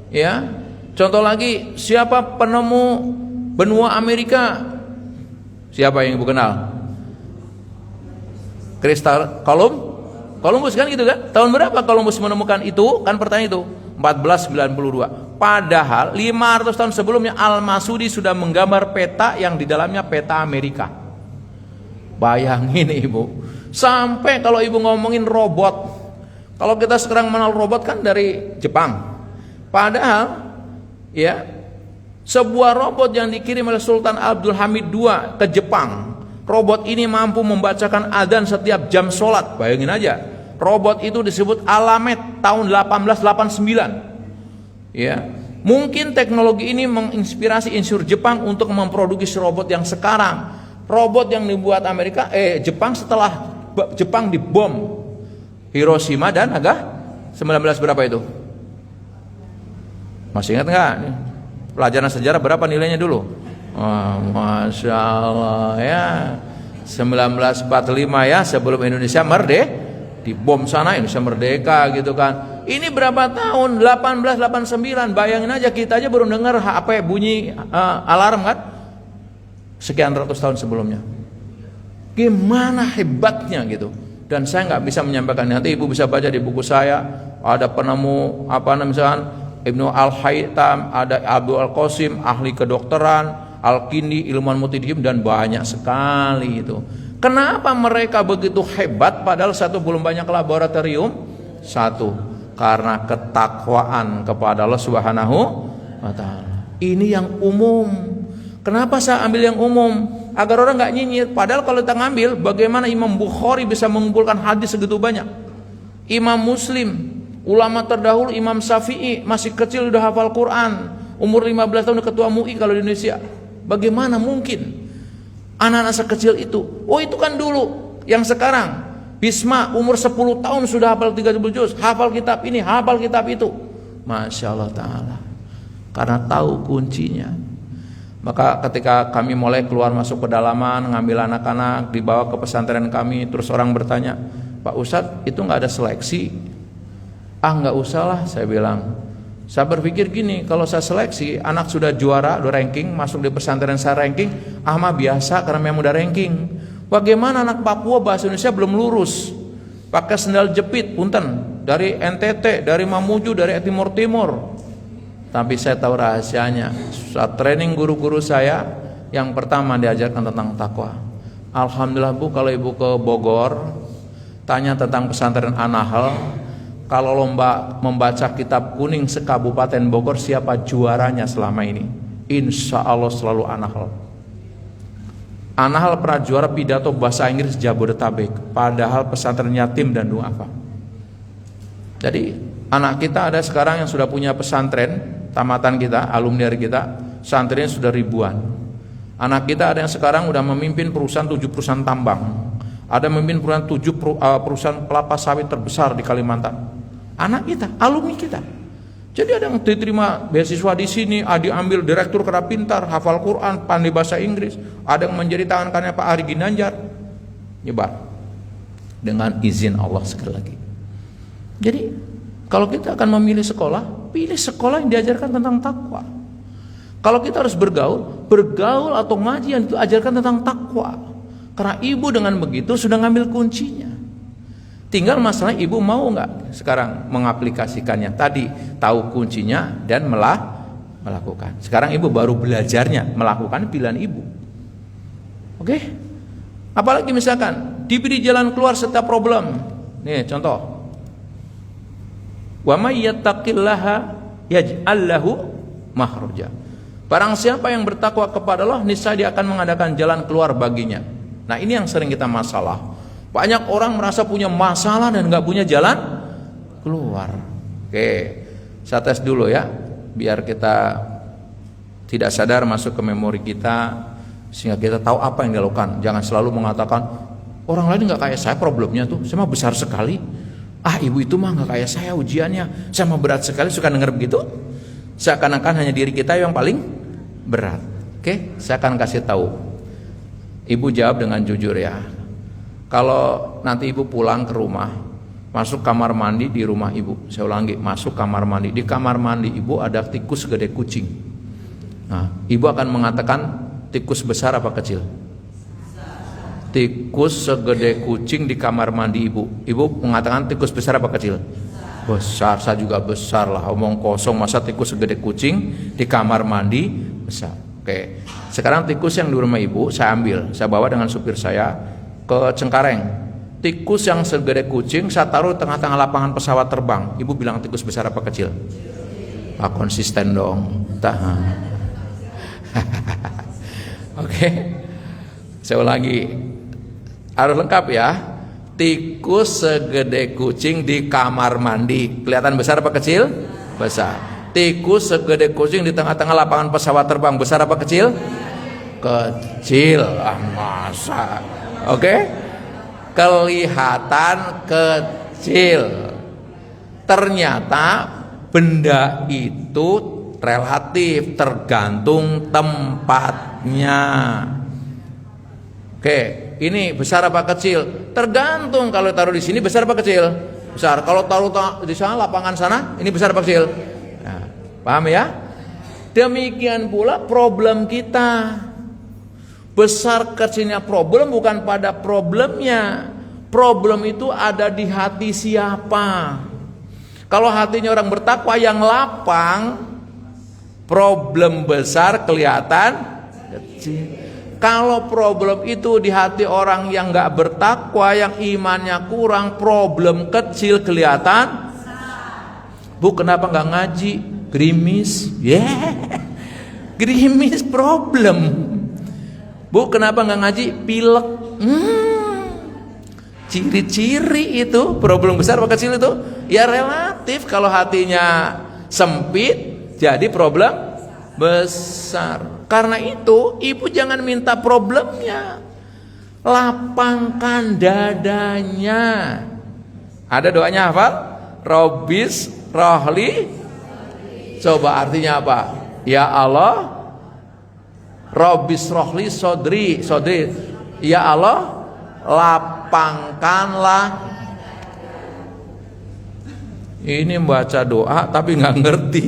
Ya. Contoh lagi, siapa penemu benua Amerika? Siapa yang ibu kenal? Columbus kan gitu kan? Tahun berapa Columbus menemukan itu? Kan pertanyaan itu 1492. Padahal 500 tahun sebelumnya Al-Masudi sudah menggambar peta yang di dalamnya peta Amerika. Bayangin ibu. Sampai kalau ibu ngomongin robot, kalau kita sekarang mengenal robot kan dari Jepang. Padahal ya, sebuah robot yang dikirim oleh Sultan Abdul Hamid II ke Jepang, robot ini mampu membacakan adzan setiap jam sholat. Bayangin aja. Robot itu disebut Alamet tahun 1889. Ya, mungkin teknologi ini menginspirasi insinyur Jepang untuk memproduksi robot yang sekarang. Robot yang dibuat Jepang setelah Jepang dibom Hiroshima dan Nagasaki 19 berapa itu? Masih ingat nggak? Pelajaran sejarah berapa nilainya dulu? Oh, Masya Allah ya, 1945 ya, sebelum Indonesia merdeka, dibom sana, Indonesia merdeka gitu kan. Ini berapa tahun? 1889. Bayangin aja, kita aja baru dengar HP bunyi alarm kan, sekian ratus tahun sebelumnya. Gimana hebatnya gitu. Dan saya nggak bisa menyampaikan. Nanti ibu bisa baca di buku saya, ada penemu misalkan Ibnu Al-Haytham, ada Abdul Al-Qasim, ahli kedokteran, Al-Kindi, ilmuwan multidisiplin, dan banyak sekali itu. Kenapa mereka begitu hebat padahal satu belum banyak laboratorium? Satu, karena ketakwaan kepada Allah Subhanahu wa taala. Ini yang umum. Kenapa saya ambil yang umum? Agar orang nggak nyinyir. Padahal kalau kita ngambil, bagaimana Imam Bukhari bisa mengumpulkan hadis segitu banyak? Imam Muslim, ulama terdahulu Imam Syafi'i masih kecil udah hafal Quran, umur 15 tahun udah ketua MUI kalau di Indonesia. Bagaimana mungkin anak-anak sekecil itu? Oh, itu kan dulu. Yang sekarang Bisma umur 10 tahun sudah hafal 30 juz, hafal kitab ini, hafal kitab itu. Masya Allah ta'ala. Karena tahu kuncinya. Maka ketika kami mulai keluar masuk pedalaman, ngambil anak-anak, dibawa ke pesantren kami, terus orang bertanya, Pak Ustadz, itu nggak ada seleksi? Ah, nggak usah lah, saya bilang. Saya berpikir gini, kalau saya seleksi, anak sudah juara, udah ranking, masuk di pesantren saya ranking, mah biasa karena memang udah ranking. Bagaimana anak Papua bahasa Indonesia belum lurus, pakai sendal jepit, punten, dari NTT, dari Mamuju, dari Timur Timur. Tapi saya tahu rahasianya. Saat training guru-guru saya, yang pertama diajarkan tentang takwa. Alhamdulillah Bu, kalau ibu ke Bogor, tanya tentang pesantren An-Nahl, kalau lomba membaca kitab kuning sekabupaten Bogor, siapa juaranya selama ini? Insya Allah selalu An-Nahl. An-Nahl pernah juara pidato bahasa Inggris Jabodetabek, padahal pesantren yatim dan duafa. Jadi anak kita ada sekarang yang sudah punya pesantren, tamatan kita, alumni kita, pesantrennya sudah ribuan. Anak kita ada yang sekarang udah memimpin perusahaan 7 perusahaan tambang, ada memimpin perusahaan 7 perusahaan kelapa sawit terbesar di Kalimantan. Anak kita, alumni kita. Jadi ada yang diterima beasiswa di sini, ada diambil direktur kerja pintar, hafal Quran, pandai bahasa Inggris, ada yang menjadi tangan kanannya Pak Ari Ginanjar, nyebar dengan izin Allah sekali lagi. Jadi kalau kita akan memilih sekolah, pilih sekolah yang diajarkan tentang takwa. Kalau kita harus bergaul atau ngaji yang itu ajarkan tentang takwa. Karena ibu dengan begitu sudah ngambil kuncinya. Tinggal masalah ibu mau nggak sekarang mengaplikasikannya. Tadi tahu kuncinya dan melakukan. Sekarang ibu baru belajarnya melakukan pilihan ibu. Oke? Apalagi misalkan diberi jalan keluar setiap problem. Nih contoh. Wa may yattaqillaha yaj'al lahu makhraja. Barang siapa yang bertakwa kepada Allah, niscaya dia akan mengadakan jalan keluar baginya. Nah, ini yang sering kita masalah. Banyak orang merasa punya masalah dan nggak punya jalan keluar. Oke, saya tes dulu ya, biar kita tidak sadar masuk ke memori kita, sehingga kita tahu apa yang dilakukan. Jangan selalu mengatakan orang lain nggak kayak saya problemnya tuh, saya mah besar sekali. Ah, ibu itu mah nggak kayak saya ujiannya, saya mah berat sekali. Suka denger begitu? Seakan-akan hanya diri kita yang paling berat. Oke, saya akan kasih tahu. Ibu jawab dengan jujur ya. Kalau nanti ibu pulang ke rumah, masuk kamar mandi di rumah ibu. Saya ulangi, masuk kamar mandi. Di kamar mandi ibu ada tikus segede kucing. Nah, ibu akan mengatakan tikus besar apa kecil? Tikus segede kucing di kamar mandi ibu. Ibu mengatakan tikus besar apa kecil? Besar. Saya juga besar lah. Omong kosong, masa tikus segede kucing di kamar mandi besar. Oke. Sekarang tikus yang di rumah ibu saya ambil, saya bawa dengan supir saya ke Cengkareng. Tikus yang segede kucing saya taruh tengah-tengah lapangan pesawat terbang. Ibu bilang tikus besar apa kecil? Ah, konsisten dong. Tahan. Oke. Saya ulangi. Harus lengkap ya. Tikus segede kucing di kamar mandi. Kelihatan besar apa kecil? Besar. Tikus segede kucing di tengah-tengah lapangan pesawat terbang. Besar apa kecil? Kecil. Ah, masa. Oke? Kelihatan kecil. Ternyata benda itu relatif, tergantung tempatnya. Oke, ini besar apa kecil? Tergantung. Kalau taruh di sini besar apa kecil? Besar. Kalau taruh di sana lapangan sana, ini besar apa kecil? Nah, paham ya? Demikian pula problem kita. Besar kecilnya problem bukan pada problemnya. Problem itu ada di hati siapa. Kalau hatinya orang bertakwa yang lapang, problem besar kelihatan kecil. Kalau problem itu di hati orang yang gak bertakwa, yang imannya kurang, problem kecil kelihatan. Bu, kenapa gak ngaji? Gerimis. Gerimis problem. Bu, kenapa gak ngaji? Pilek. Ciri-ciri itu problem besar apa kecil itu? Ya relatif. Kalau hatinya sempit, jadi problem besar. Karena itu ibu jangan minta problemnya, lapangkan dadanya. Ada doanya hafal? Robis rohli. Coba artinya apa? Ya Allah, Robis rohli sodri. Ya Allah, lapangkanlah. Ini membaca doa tapi nggak ngerti.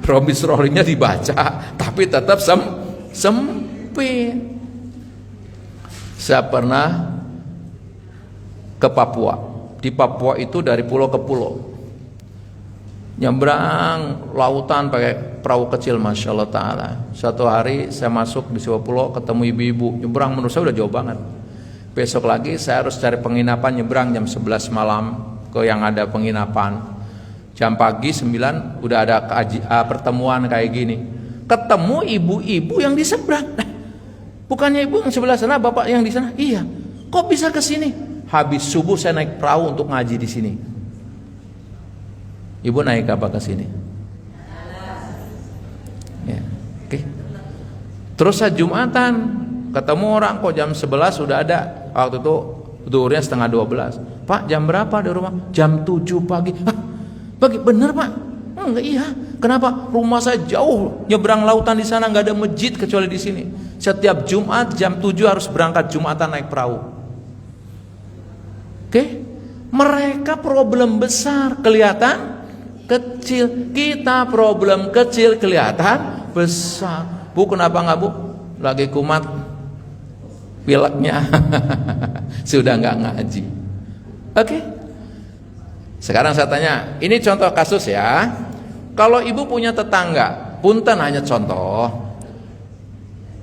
Robis rohlinya dibaca tapi tetap sempit. Saya pernah ke Papua. Di Papua itu dari pulau ke pulau, nyebrang lautan pakai perahu kecil, masya Allah taala. Satu hari saya masuk di sebuah pulau, ketemu ibu-ibu nyebrang, menurut saya udah jauh banget. Besok lagi saya harus cari penginapan, nyebrang jam 11 malam ke yang ada penginapan. Jam pagi 9 udah ada pertemuan kayak gini. Ketemu ibu-ibu yang di seberang. Bukannya ibu yang sebelah sana, bapak yang di sana? Iya. Kok bisa ke sini? Habis subuh saya naik perahu untuk ngaji di sini. Ibu naik apa ke sini? Ya, oke. Terus saya Jumatan, ketemu orang kok jam 11 sudah ada. Waktu itu zuhurnya setengah 12. Pak, jam berapa di rumah? Jam 7 pagi. Hah? Pagi bener Pak? Enggak, iya. Kenapa? Rumah saya jauh, nyebrang lautan di sana, nggak ada masjid kecuali di sini. Setiap Jumat jam 7 harus berangkat Jumatan naik perahu. Oke? Mereka problem besar kelihatan kecil. Kita problem kecil kelihatan besar. Bu, kenapa nggak Bu? Lagi kumat pileknya. Sudah nggak ngaji. Oke? Sekarang saya tanya, ini contoh kasus ya. Kalau ibu punya tetangga, punten hanya contoh.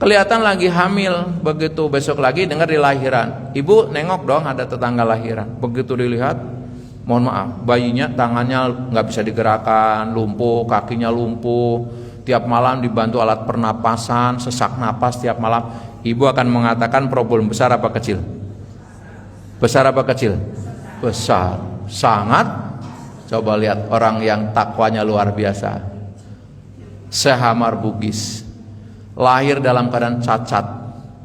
Kelihatan lagi hamil, begitu besok lagi dengar di lahiran. Ibu nengok dong ada tetangga lahiran. Begitu dilihat, mohon maaf, bayinya tangannya nggak bisa digerakkan, lumpuh, kakinya lumpuh. Tiap malam dibantu alat pernapasan, sesak napas tiap malam. Ibu akan mengatakan problem besar apa kecil? Besar apa kecil? Besar, sangat. Coba lihat orang yang takwanya luar biasa. Sehamar Bugis, lahir dalam keadaan cacat,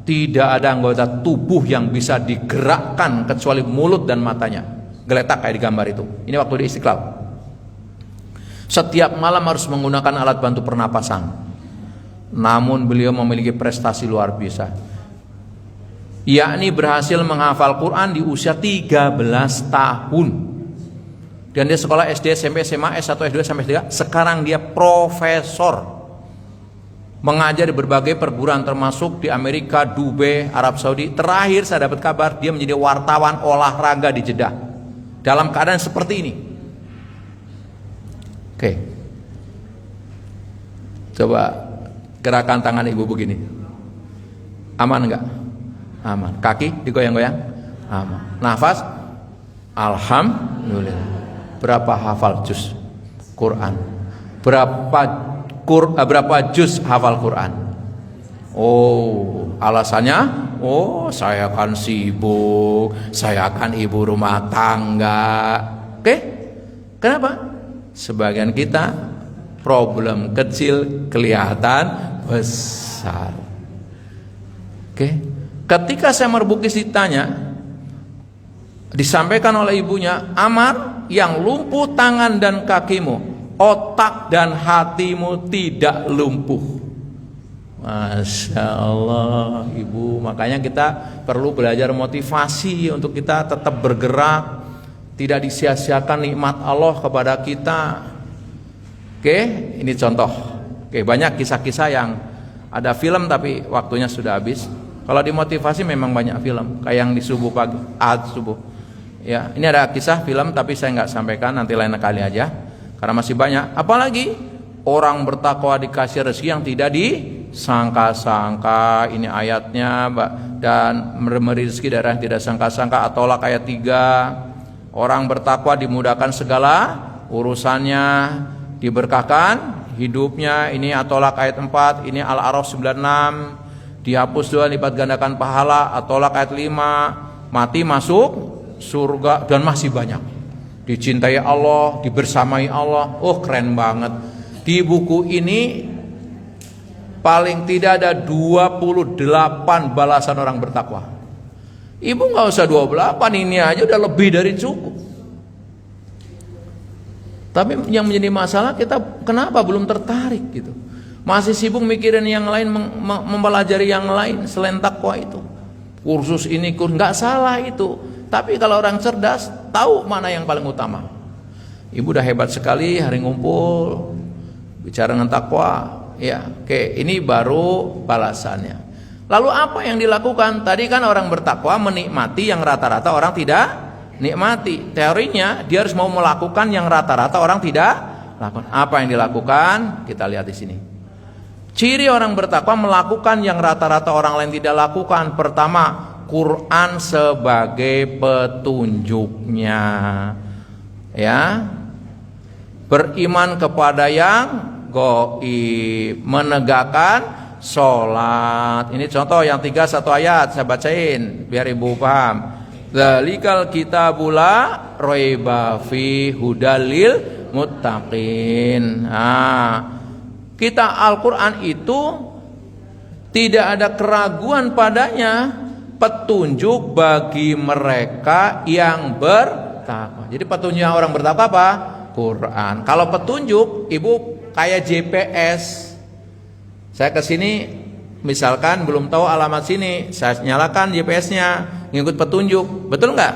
tidak ada anggota tubuh yang bisa digerakkan kecuali mulut dan matanya. Geletak kayak di gambar itu. Ini waktu di Istiqlal. Setiap malam harus menggunakan alat bantu pernapasan. Namun beliau memiliki prestasi luar biasa, yakni berhasil menghafal Quran di usia 13 tahun. Dan dia sekolah SD, SMP, SMA, S1, S2 sampai S3. Sekarang dia profesor, mengajar di berbagai perguruan termasuk di Amerika, Dubai, Arab Saudi. Terakhir saya dapat kabar dia menjadi wartawan olahraga di Jeddah dalam keadaan seperti ini. Oke, coba gerakan tangan ibu begini, aman enggak? Aman. Kaki digoyang-goyang, aman. Nafas, alhamdulillah. Berapa hafal juz Quran? Berapa juz hafal Quran? Oh, alasannya, oh saya kan sibuk, saya kan ibu rumah tangga. Oke, kenapa? Sebagian kita problem kecil kelihatan besar. Oke, ketika Sehamar Bugis ditanya, disampaikan oleh ibunya, Amar, yang lumpuh tangan dan kakimu, otak dan hatimu tidak lumpuh. Masya Allah, ibu. Makanya kita perlu belajar motivasi untuk kita tetap bergerak, tidak disia-siakan nikmat Allah kepada kita. Oke, ini contoh. Oke, banyak kisah-kisah yang ada film tapi waktunya sudah habis. Kalau dimotivasi memang banyak film, kayak yang di subuh pagi, subuh. Ya, ini ada kisah film tapi saya nggak sampaikan, nanti lain kali aja karena masih banyak. Apalagi orang bertakwa dikasih rezeki yang tidak disangka-sangka. Ini ayatnya, dan memberi rezeki dari yang tidak sangka-sangka. At-Tolaq ayat 3. Orang bertakwa dimudahkan segala urusannya, diberkahkan hidupnya. Ini At-Tolaq ayat 4. Ini Al-A'raf 96. Dihapus 2 lipat gandakan pahala. At-Tolaq ayat 5. Mati masuk surga, dan masih banyak. Dicintai Allah, dibersamai Allah. Oh, keren banget. Di buku ini paling tidak ada 28 balasan orang bertakwa. Ibu nggak usah 28, ini aja udah lebih dari cukup. Tapi yang menjadi masalah, kita kenapa belum tertarik gitu? Masih sibuk mikirin yang lain, mempelajari yang lain selain takwa itu. Kursus ini, nggak salah itu. Tapi kalau orang cerdas tahu mana yang paling utama. Ibu udah hebat sekali, hari ngumpul bicara tentang takwa. Ya, oke, ini baru balasannya. Lalu apa yang dilakukan? Tadi kan orang bertakwa menikmati yang rata-rata orang tidak nikmati. Teorinya dia harus mau melakukan yang rata-rata orang tidak lakukan. Apa yang dilakukan? Kita lihat di sini. Ciri orang bertakwa melakukan yang rata-rata orang lain tidak lakukan. Pertama, Quran sebagai petunjuknya, ya, beriman kepada yang gaib, menegakkan sholat. Ini contoh yang 3 satu ayat, saya bacain biar ibu paham. Dzalikal kitabula raiba fi hudalil muttaqin. Kita Al-Quran itu tidak ada keraguan padanya, petunjuk bagi mereka yang bertakwa. Jadi petunjuk orang bertakwa apa? Quran. Kalau petunjuk, ibu kayak GPS. Saya ke sini, misalkan belum tahu alamat sini, saya nyalakan GPS-nya, ngikut petunjuk. Betul nggak?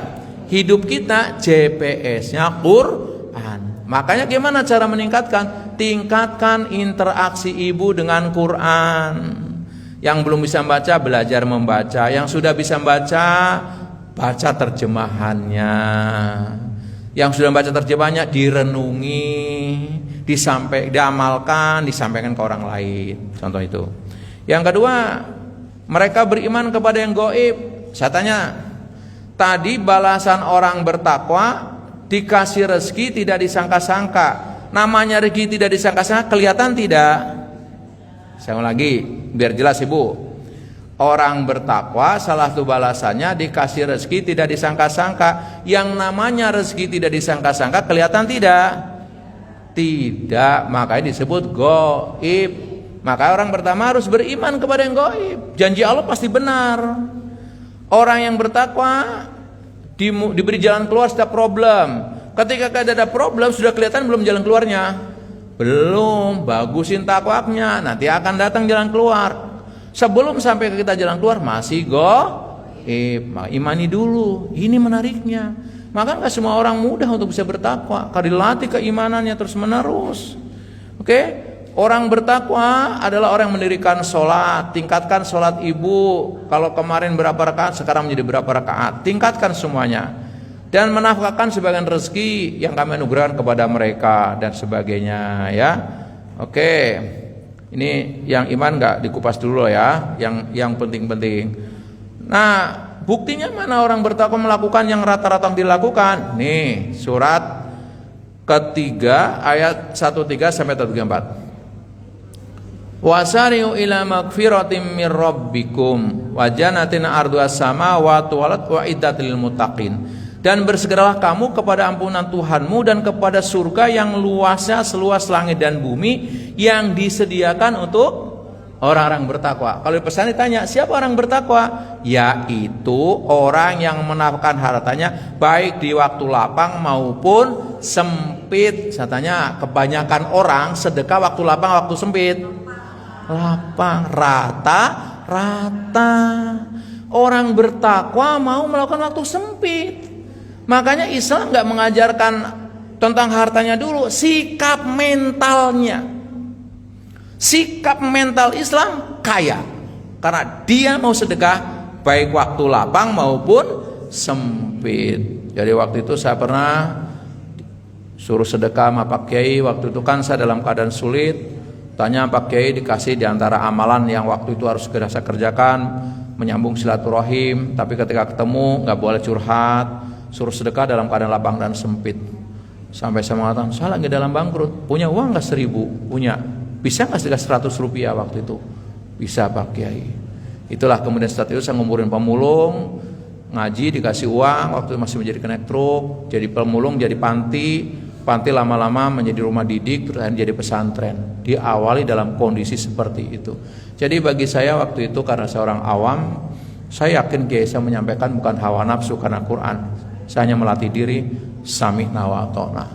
Hidup kita GPS-nya Quran. Makanya gimana cara meningkatkan? Tingkatkan interaksi ibu dengan Quran. Yang belum bisa membaca, belajar membaca. Yang sudah bisa membaca, baca terjemahannya. Yang sudah membaca terjemahannya, direnungi. diamalkan, disampaikan ke orang lain. Contoh itu. Yang kedua, mereka beriman kepada yang gaib. Saya tanya, tadi balasan orang bertakwa dikasih rezeki tidak disangka-sangka. Namanya rezeki tidak disangka-sangka, kelihatan tidak? Saya ulang lagi, biar jelas Ibu. Orang bertakwa salah satu balasannya dikasih rezeki tidak disangka-sangka. Yang namanya rezeki tidak disangka-sangka kelihatan tidak? Tidak, makanya disebut gaib. Maka orang pertama harus beriman kepada yang gaib. Janji Allah pasti benar. Orang yang bertakwa diberi jalan keluar setiap problem. Ketika ada problem, sudah kelihatan belum jalan keluarnya? Belum, bagusin takwanya, nanti akan datang jalan keluar. Sebelum sampai ke kita jalan keluar masih gaib. Imani dulu. Ini menariknya. Maka nggak semua orang mudah untuk bisa bertakwa. Karena dilatih keimanannya terus menerus. Oke? Orang bertakwa adalah orang yang mendirikan sholat. Tingkatkan sholat ibu. Kalau kemarin berapa rakaat, sekarang menjadi berapa rakaat. Tingkatkan semuanya. Dan menafkahkan sebagian rezeki yang kami anugerahkan kepada mereka dan sebagainya. Ya, oke. Ini yang iman nggak dikupas dulu ya, yang penting-penting. Nah, buktinya mana orang bertakwa melakukan yang rata-rata dilakukan? Nih, surat ketiga ayat 13 sampai 34. Wasari'u ila magfiratin mir rabbikum wa jannatin arduhas samawati wal ardu uiddatil muttaqin. Dan bersegeralah kamu kepada ampunan Tuhanmu dan kepada surga yang luasnya seluas langit dan bumi yang disediakan untuk orang-orang bertakwa. Kalau di pesan ditanya, siapa orang bertakwa? Yaitu orang yang menafkahkan hartanya baik di waktu lapang maupun sempit. Saya tanya, kebanyakan orang sedekah waktu lapang, waktu sempit. Lapang, rata. Orang bertakwa mau melakukan waktu sempit. Makanya Islam nggak mengajarkan tentang hartanya dulu, sikap mentalnya. Sikap mental Islam kaya, karena dia mau sedekah baik waktu lapang maupun sempit. Jadi waktu itu saya pernah suruh sedekah sama Pak Kiai. Waktu itu kan saya dalam keadaan sulit. Tanya Pak Kiai, dikasih diantara amalan yang waktu itu harus segera saya kerjakan, menyambung silaturahim. Tapi ketika ketemu nggak boleh curhat. Suruh sedekah dalam keadaan lapang dan sempit. Sampai saya mengatakan, saya lagi dalam bangkrut. Punya uang nggak 1.000? Punya. Bisa nggak sedekah 100 rupiah waktu itu? Bisa Pak Kiai. Itulah kemudian setelah itu saya ngumpulin pemulung, ngaji, dikasih uang. Waktu itu masih menjadi kenek truk, jadi pemulung, jadi panti. Panti lama-lama menjadi rumah didik, terus jadi pesantren. Diawali dalam kondisi seperti itu. Jadi bagi saya waktu itu karena saya orang awam, saya yakin Kiai saya menyampaikan bukan hawa nafsu karena Quran. Saya hanya melatih diri sami'na wa ata'na.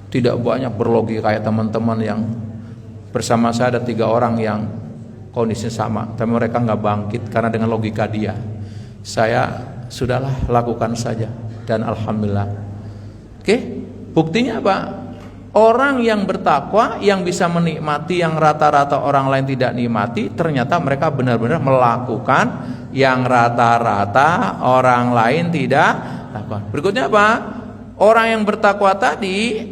Tidak banyak berlogika kayak teman-teman yang bersama saya ada 3 orang yang kondisinya sama, tapi mereka nggak bangkit karena dengan logika dia. Saya sudahlah lakukan saja dan alhamdulillah. Oke, buktinya apa? Orang yang bertakwa yang bisa menikmati yang rata-rata orang lain tidak nikmati, ternyata mereka benar-benar melakukan yang rata-rata orang lain tidak lakukan. Berikutnya apa? Orang yang bertakwa tadi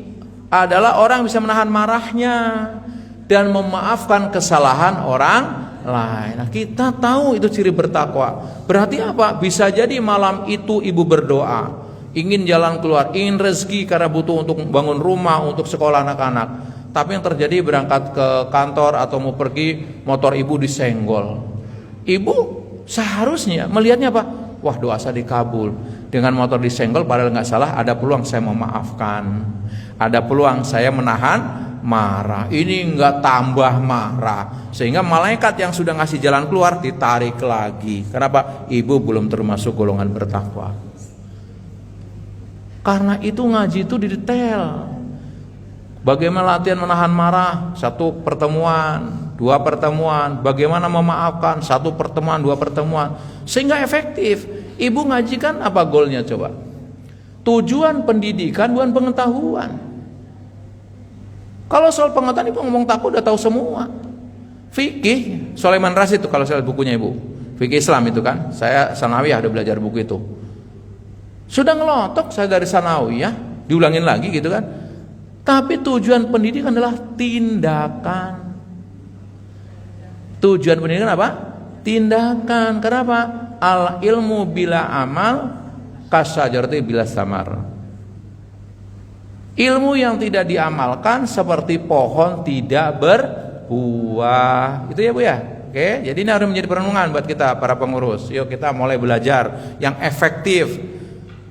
adalah orang yang bisa menahan marahnya dan memaafkan kesalahan orang lain. Nah, kita tahu itu ciri bertakwa. Berarti apa? Bisa jadi malam itu ibu berdoa, ingin jalan keluar, ingin rezeki karena butuh untuk bangun rumah, untuk sekolah anak-anak. Tapi yang terjadi berangkat ke kantor atau mau pergi, motor ibu disenggol. Ibu seharusnya melihatnya apa? Wah, doa saya dikabul. Dengan motor disenggol padahal nggak salah, ada peluang saya memaafkan. Ada peluang saya menahan marah. Ini nggak tambah marah. Sehingga malaikat yang sudah ngasih jalan keluar ditarik lagi. Kenapa? Ibu belum termasuk golongan bertakwa. Karena itu ngaji itu didetail. Bagaimana latihan menahan marah? 1 pertemuan, 2 pertemuan. Bagaimana memaafkan? 1 pertemuan, 2 pertemuan. Sehingga efektif. Ibu ngaji kan apa goalnya coba? Tujuan pendidikan bukan pengetahuan. Kalau soal pengetahuan ibu ngomong takut udah tahu semua. Fikih, Sulaiman Rasyid itu kalau saya lihat bukunya ibu. Fikih Islam itu kan. Saya Sanawiyah udah belajar buku itu. Sudah ngelotok saya dari Sanawiyah, diulangin lagi gitu kan. Tapi tujuan pendidikan adalah tindakan. Tujuan pendidikan apa? Tindakan. Kenapa? Al ilmu bila amal kasyajarati bila samar. Ilmu yang tidak diamalkan seperti pohon tidak berbuah. Itu ya Bu ya. Oke, jadi ini harus menjadi perenungan buat kita para pengurus. Yuk kita mulai belajar yang efektif.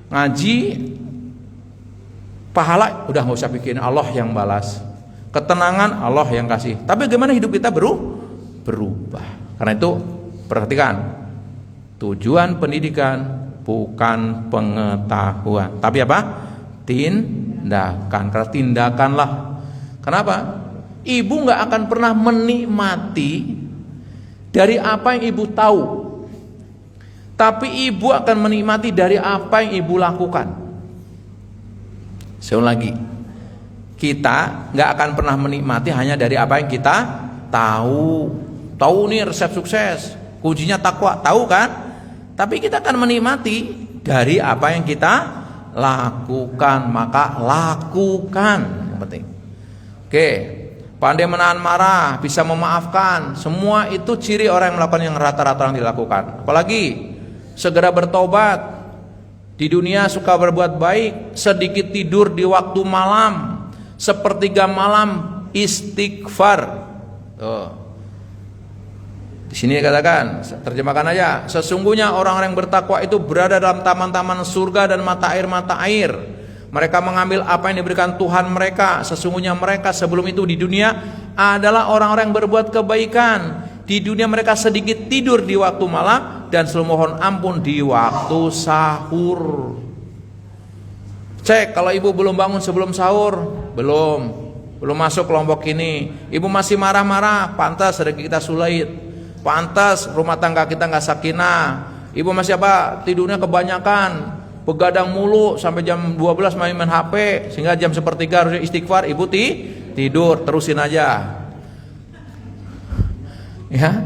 Ngaji, pahala udah nggak usah pikirin, Allah yang balas. Ketenangan Allah yang kasih. Tapi bagaimana hidup kita berubah? Karena itu perhatikan, tujuan pendidikan bukan pengetahuan, tapi apa? Tindakan. Karena tindakanlah. Kenapa? Ibu nggak akan pernah menikmati dari apa yang ibu tahu, tapi ibu akan menikmati dari apa yang ibu lakukan. Saya ulangi, kita nggak akan pernah menikmati hanya dari apa yang kita tahu. Tahu nih resep sukses, kuncinya takwa, tahu kan? Tapi kita akan menikmati dari apa yang kita lakukan. Maka lakukan yang penting. Oke, pandai menahan marah, bisa memaafkan, semua itu ciri orang yang melakukan yang rata-rata yang dilakukan. Apalagi segera bertobat. Di dunia suka berbuat baik, sedikit tidur di waktu malam, sepertiga malam istighfar. Di sini katakan, terjemahkan aja. Sesungguhnya orang-orang yang bertakwa itu berada dalam taman-taman surga dan mata air. Mereka mengambil apa yang diberikan Tuhan mereka. Sesungguhnya mereka sebelum itu di dunia adalah orang-orang yang berbuat kebaikan. Di dunia mereka sedikit tidur di waktu malam dan selalu mohon ampun di waktu sahur. Cek kalau ibu belum bangun sebelum sahur, belum masuk kelompok ini. Ibu masih marah-marah, pantas rezeki kita sulit. Pantas rumah tangga kita nggak sakinah. Ibu masih apa? Tidurnya kebanyakan, begadang mulu sampai jam 12 main HP, sehingga jam 1:15 harusnya istighfar. Ibu tidur, terusin aja. Ya,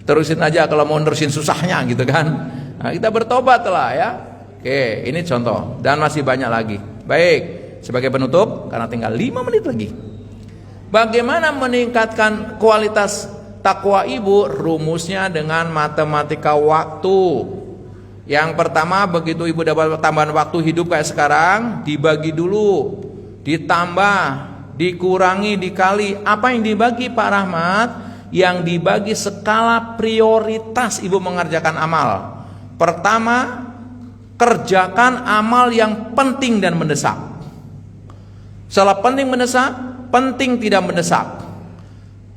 terusin aja kalau mau nerusin susahnya gitu kan. Nah, kita bertobat lah ya. Oke, ini contoh dan masih banyak lagi. Baik, sebagai penutup karena tinggal 5 menit lagi. Bagaimana meningkatkan kualitas takwa ibu? Rumusnya dengan matematika waktu. Yang pertama, begitu ibu dapat tambahan waktu hidup kayak sekarang, dibagi dulu, ditambah, dikurangi, dikali. Apa yang dibagi Pak Rahmat? Yang dibagi skala prioritas ibu mengerjakan amal. Pertama, kerjakan amal yang penting dan mendesak. Setelah penting mendesak, penting tidak mendesak.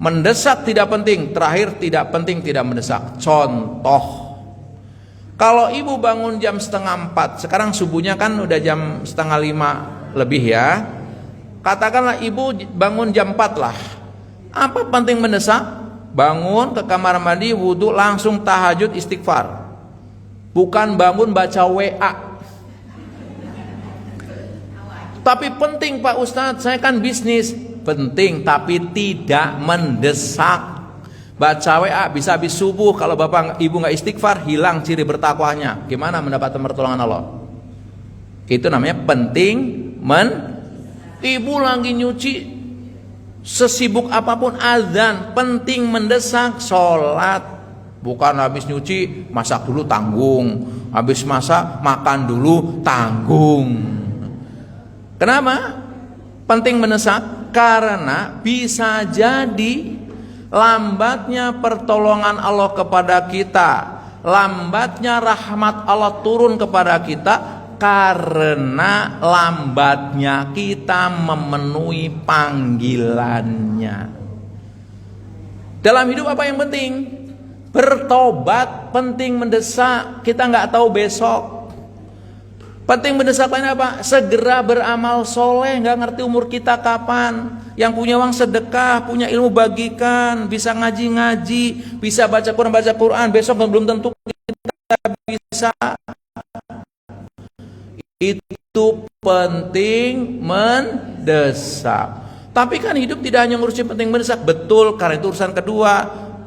Mendesak tidak penting, terakhir tidak penting tidak mendesak. Contoh, kalau ibu bangun jam 3:30, sekarang subuhnya kan udah jam 4:30 lebih ya. Katakanlah ibu bangun jam 4 lah. Apa penting mendesak? Bangun ke kamar mandi, wudhu, langsung tahajud istighfar. Bukan bangun baca WA. Tapi penting Pak Ustadz, saya kan bisnis. Penting tapi tidak mendesak. Baca WA bisa habis subuh, kalau bapak ibu nggak istighfar hilang ciri bertakwanya. Gimana mendapatkan pertolongan Allah? Itu namanya penting ibu lagi nyuci, sesibuk apapun azan, penting mendesak, sholat. Bukan habis nyuci masak dulu tanggung, habis masak makan dulu tanggung. Kenapa penting mendesak? Karena bisa jadi lambatnya pertolongan Allah kepada kita, lambatnya rahmat Allah turun kepada kita karena lambatnya kita memenuhi panggilannya. Dalam hidup apa yang penting? Bertobat penting mendesak, kita nggak tahu besok. Penting mendesak lain apa? Segera beramal soleh, nggak ngerti umur kita kapan. Yang punya uang sedekah, punya ilmu bagikan, bisa ngaji-ngaji, bisa baca Quran, besok belum tentu kita bisa. Itu penting mendesak. Tapi kan hidup tidak hanya ngurusin penting mendesak, betul, karena itu urusan kedua.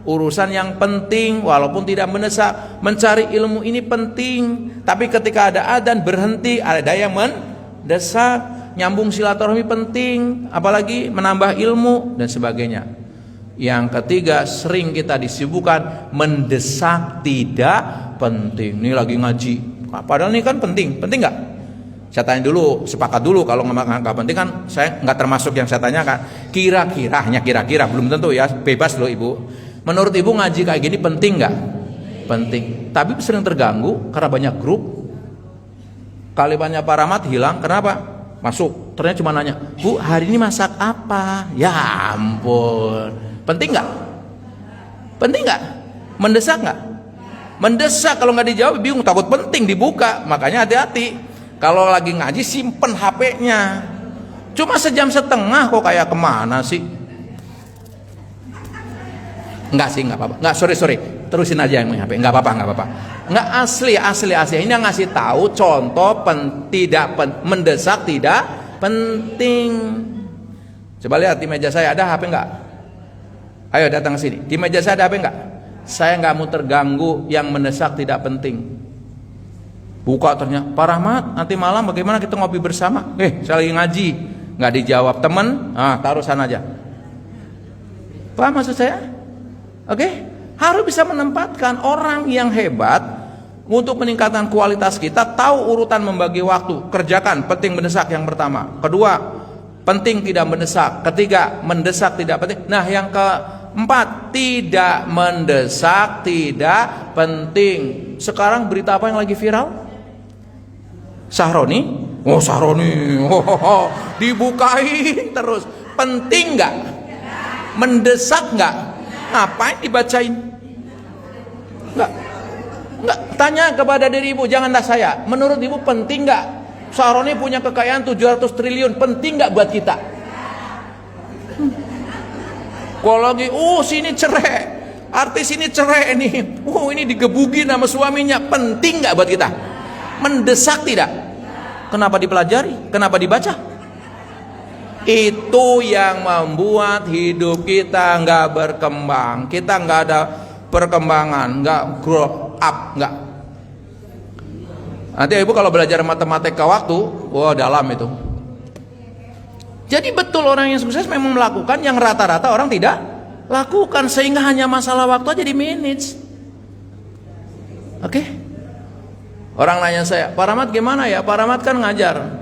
Urusan yang penting walaupun tidak mendesak. Mencari ilmu ini penting, tapi ketika ada adzan berhenti, ada yang mendesak. nyambung silaturahmi penting, apalagi menambah ilmu dan sebagainya. Yang ketiga, sering kita disibukkan mendesak tidak penting. Ini lagi ngaji, padahal ini kan penting nggak? Saya tanya dulu, sepakat dulu, kalau nggak penting kan saya nggak termasuk yang saya tanyakan. Kira-kira, belum tentu ya, bebas loh ibu. Menurut ibu ngaji kayak gini penting nggak? Penting. Tapi sering terganggu karena banyak grup. Kalimatnya Pak Rahmat hilang, kenapa? Masuk, ternyata cuma nanya, Bu hari ini masak apa? Ya ampun, penting nggak? Penting nggak? Mendesak nggak? Mendesak, kalau nggak dijawab bingung, takut penting dibuka. Makanya hati-hati, kalau lagi ngaji simpen HP-nya. Cuma sejam setengah kok kayak kemana sih? Enggak sih, enggak apa-apa. Enggak, sorry. Terusin aja yang main HP. Enggak apa-apa. Enggak, asli. Ini yang ngasih tahu contoh mendesak tidak penting. Coba lihat di meja saya ada HP enggak? Ayo datang ke sini. Di meja saya ada HP enggak? Saya enggak mau terganggu yang mendesak tidak penting. Buka ternyata, Pak Rahmat, nanti malam bagaimana kita ngopi bersama? Saya lagi ngaji. Enggak dijawab teman. Taruh sana aja. Paham maksud saya? Oke? Harus bisa menempatkan. Orang yang hebat untuk meningkatkan kualitas kita tahu urutan membagi waktu. Kerjakan, penting mendesak yang pertama. Kedua, penting tidak mendesak. Ketiga, mendesak tidak penting. Nah, yang keempat, tidak mendesak tidak penting. Sekarang berita apa yang lagi viral? Sahroni. Dibukain terus. Penting nggak? Mendesak nggak? Ngapain dibacain? Enggak. Tanya kepada diri ibu, janganlah saya. Menurut ibu penting nggak? Sahroni punya kekayaan 700 triliun, penting nggak buat kita? Kalau lagi, sini cerai, artis ini cerai nih, ini digebukin sama suaminya, penting nggak buat kita? Mendesak tidak? Kenapa dipelajari? Kenapa dibaca? Itu yang membuat hidup kita nggak berkembang. Kita nggak ada perkembangan, nggak grow up, nggak. Nanti ibu kalau belajar matematika waktu, dalam itu. Jadi betul orang yang sukses memang melakukan yang rata-rata orang tidak lakukan, sehingga hanya masalah waktu aja di manage. Oke? Orang nanya saya, Pak Rahmat gimana ya? Pak Rahmat kan ngajar.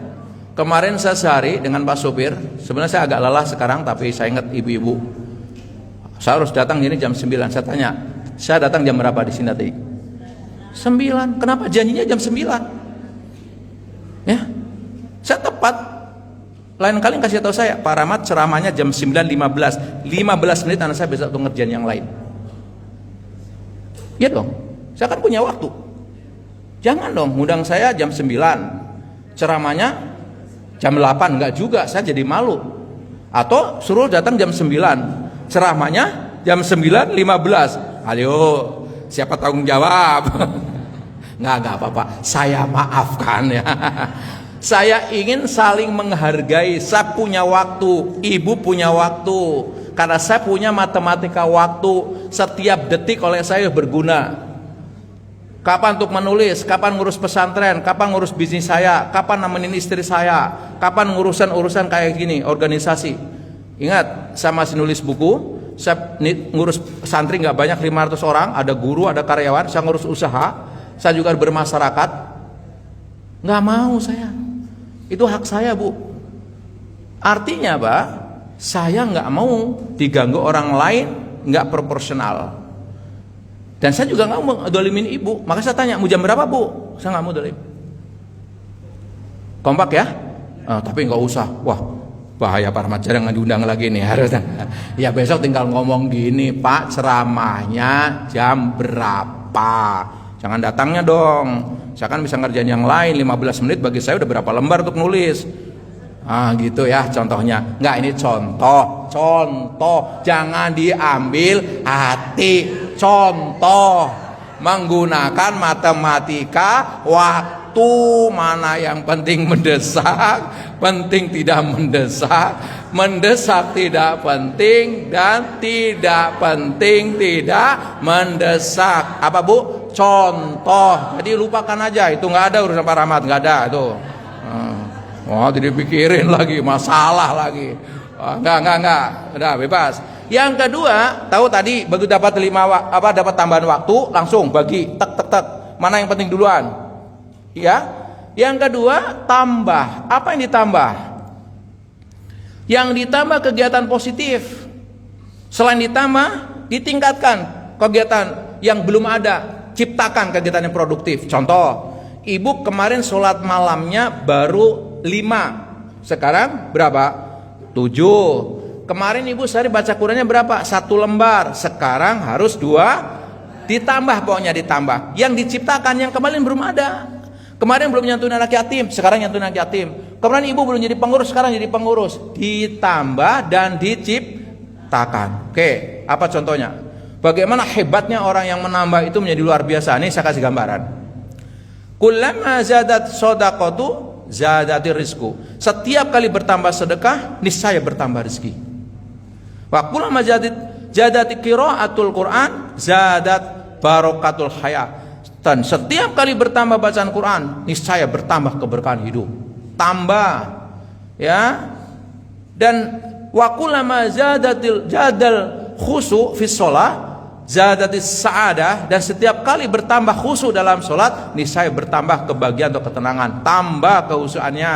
Kemarin saya sehari dengan Pak Sopir, sebenarnya saya agak lelah sekarang, tapi saya ingat ibu-ibu. Saya harus datang ini jam 9. Saya tanya, saya datang jam berapa di sini tadi? 9. Kenapa janjinya jam 9? Ya, saya tepat. Lain kali kasih tahu saya, Pak Rahmat ceramahnya jam 9.15. 15 menit anak saya besok untuk ngerjain yang lain. Iya dong, saya kan punya waktu. Jangan dong, undang saya jam 9. Ceramahnya jam 8, enggak juga, saya jadi malu. Atau suruh datang jam 9, ceramahnya jam 9.15. Ayo, siapa tanggung jawab? Enggak apa-apa, saya maafkan ya. Saya ingin saling menghargai. Saya punya waktu, ibu punya waktu. Karena saya punya matematika waktu. Setiap detik oleh saya berguna. Kapan untuk menulis, kapan ngurus pesantren, kapan ngurus bisnis saya, kapan nemenin istri saya, kapan urusan kayak gini, organisasi. Ingat, saya masih nulis buku, saya ngurus santri nggak banyak, 500 orang, ada guru, ada karyawan, saya ngurus usaha, saya juga bermasyarakat. Nggak mau saya, itu hak saya Bu. Artinya Pak, saya nggak mau diganggu orang lain, nggak proporsional. Dan saya juga nggak mau dolimin ibu. Maka saya tanya, mau jam berapa Bu? Saya nggak mau dolim. Kompak ya? Tapi nggak usah. Wah, bahaya Pak Rahmat, jangan diundang lagi nih harusnya. Ya besok tinggal ngomong gini, Pak ceramahnya jam berapa? Jangan datangnya dong. Saya kan bisa ngerjain yang lain. 15 menit bagi saya udah berapa lembar untuk nulis. Gitu ya contohnya. Enggak, ini contoh, jangan diambil hati. Contoh menggunakan matematika waktu, mana yang penting mendesak, penting tidak mendesak, mendesak tidak penting, dan tidak penting tidak mendesak. Apa Bu? Contoh. Jadi lupakan aja, itu nggak ada urusan Pak Rahmat, nggak ada itu. Oh, tidak dipikirin lagi, masalah lagi. Oh, enggak. Udah bebas. Yang kedua, tahu tadi begitu dapat dapat tambahan waktu, langsung bagi tek. Mana yang penting duluan? Ya. Yang kedua, tambah. Apa yang ditambah? Yang ditambah kegiatan positif. Selain ditambah, ditingkatkan kegiatan yang belum ada, ciptakan kegiatan yang produktif. Contoh, ibu kemarin sholat malamnya baru 5, sekarang berapa? 7. Kemarin ibu sehari baca Qurannya berapa? 1 lembar, sekarang harus 2, ditambah, pokoknya ditambah. Yang diciptakan yang kemarin belum ada. Kemarin belum nyantuin anak yatim, sekarang nyantuin anak yatim. Kemarin ibu belum jadi pengurus, sekarang jadi pengurus. Ditambah dan diciptakan. Oke, apa contohnya? Bagaimana hebatnya orang yang menambah itu menjadi luar biasa. Ini saya kasih gambaran. Kullama zadat shadaqatu zadatir rizqu. Setiap kali bertambah sedekah, niscaya bertambah rezeki. Wa kullama zadat qiraatul Quran zadat barakatul hayat. Dan setiap kali bertambah bacaan Quran, niscaya bertambah keberkahan hidup. Tambah, ya. Dan wa kullama jadal khusu fi shalah zadatis sa'adah, dan setiap kali bertambah khusyuk dalam salat, niscaya bertambah kebahagiaan atau ketenangan, tambah kehusuannya.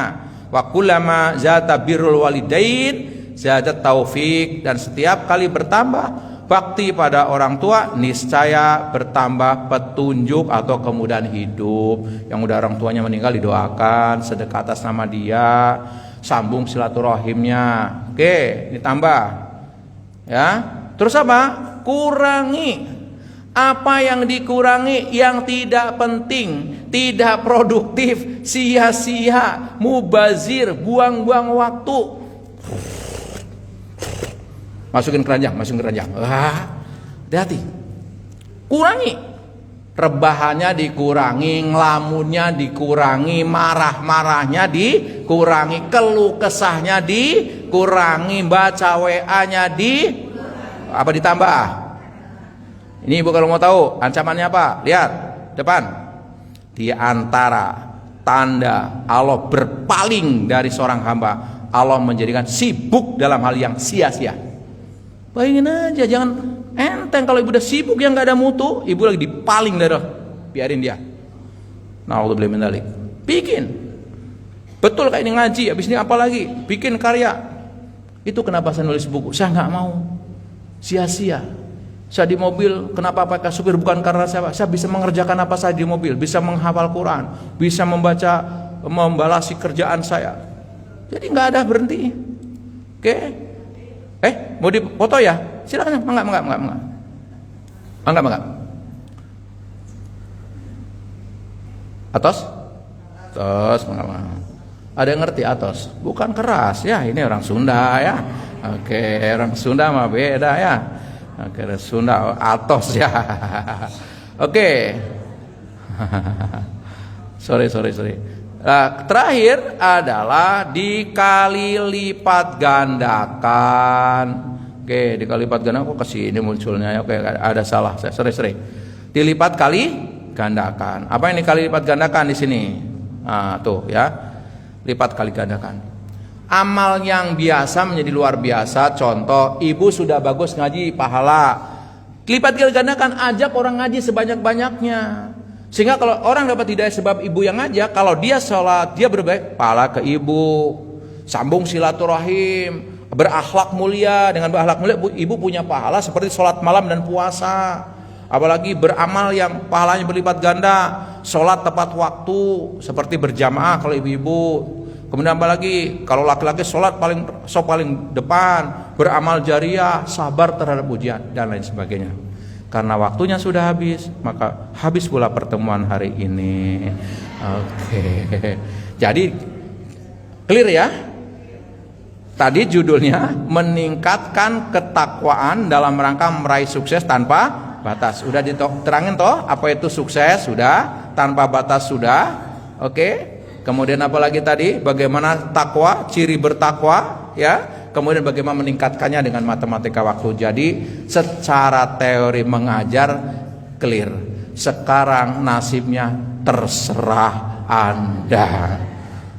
Wa kullama zada birrul walidain zadat taufik, dan setiap kali bertambah bakti pada orang tua, niscaya bertambah petunjuk atau kemudahan hidup. Yang udah orang tuanya meninggal didoakan, sedekah atas nama dia, sambung silaturahimnya. Oke, ditambah. Ya. Terus apa? Kurangi. Apa yang dikurangi? Yang tidak penting, tidak produktif, sia-sia, mubazir, buang-buang waktu. Masukin keranjang. Hati-hati. Kurangi. Rebahannya dikurangi, ngelamunnya dikurangi, marah-marahnya dikurangi, keluh kesahnya dikurangi, baca WA-nya apa ditambah? Ini ibu kalau mau tahu ancamannya apa? Lihat depan. Di antara tanda Allah berpaling dari seorang hamba, Allah menjadikan sibuk dalam hal yang sia-sia. Bayangin aja, jangan enteng kalau ibu udah sibuk yang gak ada mutu, ibu lagi dipaling dari, biarin dia. Na'udzubillah min dzalik. Bikin. Betul kayak ini ngaji, habis ini apa lagi? Bikin karya. Itu kenapa saya nulis buku? Saya nggak mau sia-sia. Saya di mobil, kenapa pakai supir? Bukan karena saya bisa mengerjakan apa saja di mobil, bisa menghafal Quran, bisa membalasi kerjaan saya. Jadi nggak ada berhenti. Oke? Mau dipoto ya? Silakan. Enggak. Atos, enggak. Ada yang ngerti atos? Bukan keras ya, ini orang Sunda ya. Oke, orang Sunda mah beda ya. Oke, Sunda atos ya. Oke. Sorry. Nah, terakhir adalah dikali lipat gandakan. Oke, dikali lipat gandakan kok kesini munculnya. Oke, ada salah. Sorry. Dilipat kali gandakan. Apa yang dikali lipat gandakan di sini? Nah, tuh ya. Lipat kali gandakan. Amal yang biasa menjadi luar biasa. Contoh, ibu sudah bagus ngaji, pahala. Lipat kali gandakan, ajak orang ngaji sebanyak-banyaknya. Sehingga kalau orang dapat hidayah sebab ibu yang ngajak, kalau dia sholat, dia berbaik, pahala ke ibu, sambung silaturahim, berakhlak mulia. Dengan berakhlak mulia, ibu punya pahala seperti sholat malam dan puasa. Apalagi beramal yang pahalanya berlipat ganda, sholat tepat waktu, seperti berjamaah kalau ibu-ibu. Kemudian apalagi kalau laki-laki sholat paling depan, beramal jariah, sabar terhadap ujian dan lain sebagainya. Karena waktunya sudah habis, maka habis pula pertemuan hari ini. Oke. Jadi clear ya? Tadi judulnya meningkatkan ketakwaan dalam rangka meraih sukses tanpa batas. Udah diterangin toh apa itu sukses? Sudah. Tanpa batas sudah. Oke. Kemudian apa lagi tadi? Bagaimana takwa, ciri bertakwa, ya? Kemudian bagaimana meningkatkannya dengan matematika waktu. Jadi secara teori mengajar clear. Sekarang nasibnya terserah Anda.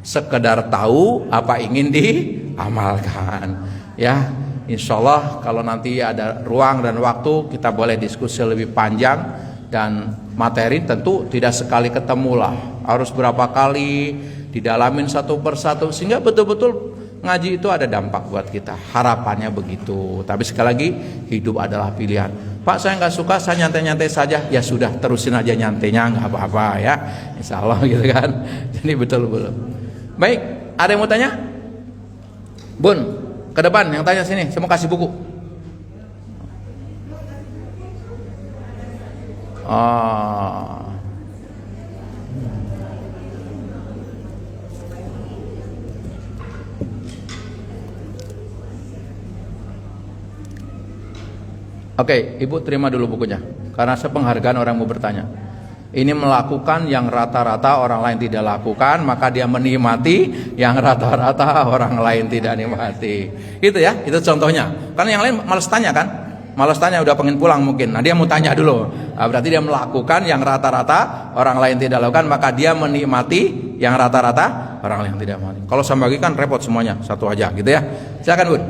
sekedar tahu apa ingin diamalkan. Ya, insya Allah kalau nanti ada ruang dan waktu kita boleh diskusi lebih panjang, dan materi tentu tidak sekali ketemu lah, harus berapa kali didalamin satu persatu sehingga betul-betul ngaji itu ada dampak buat kita. Harapannya begitu. Tapi sekali lagi, hidup adalah pilihan. Pak, saya nggak suka, saya nyantai-nyantai saja. Ya sudah, terusin aja nyantainya, nggak apa-apa ya. Insya Allah gitu kan. Jadi betul-betul. Baik, ada yang mau tanya? Bun, ke depan yang tanya sini. Saya mau kasih buku. Oh. Oke, Ibu terima dulu bukunya. Karena sepenghargaan orang mau bertanya. Ini melakukan yang rata-rata orang lain tidak lakukan, maka dia menikmati yang rata-rata orang lain tidak nikmati. Itu ya, itu contohnya. Karena yang lain malas tanya kan? Malas tanya, udah pengen pulang mungkin. Nah, dia mau tanya dulu. Nah, berarti dia melakukan yang rata-rata orang lain tidak lakukan, maka dia menikmati yang rata-rata orang lain tidak nikmati. Kalau saya bagikan repot semuanya, satu aja gitu ya. Silakan, Bun.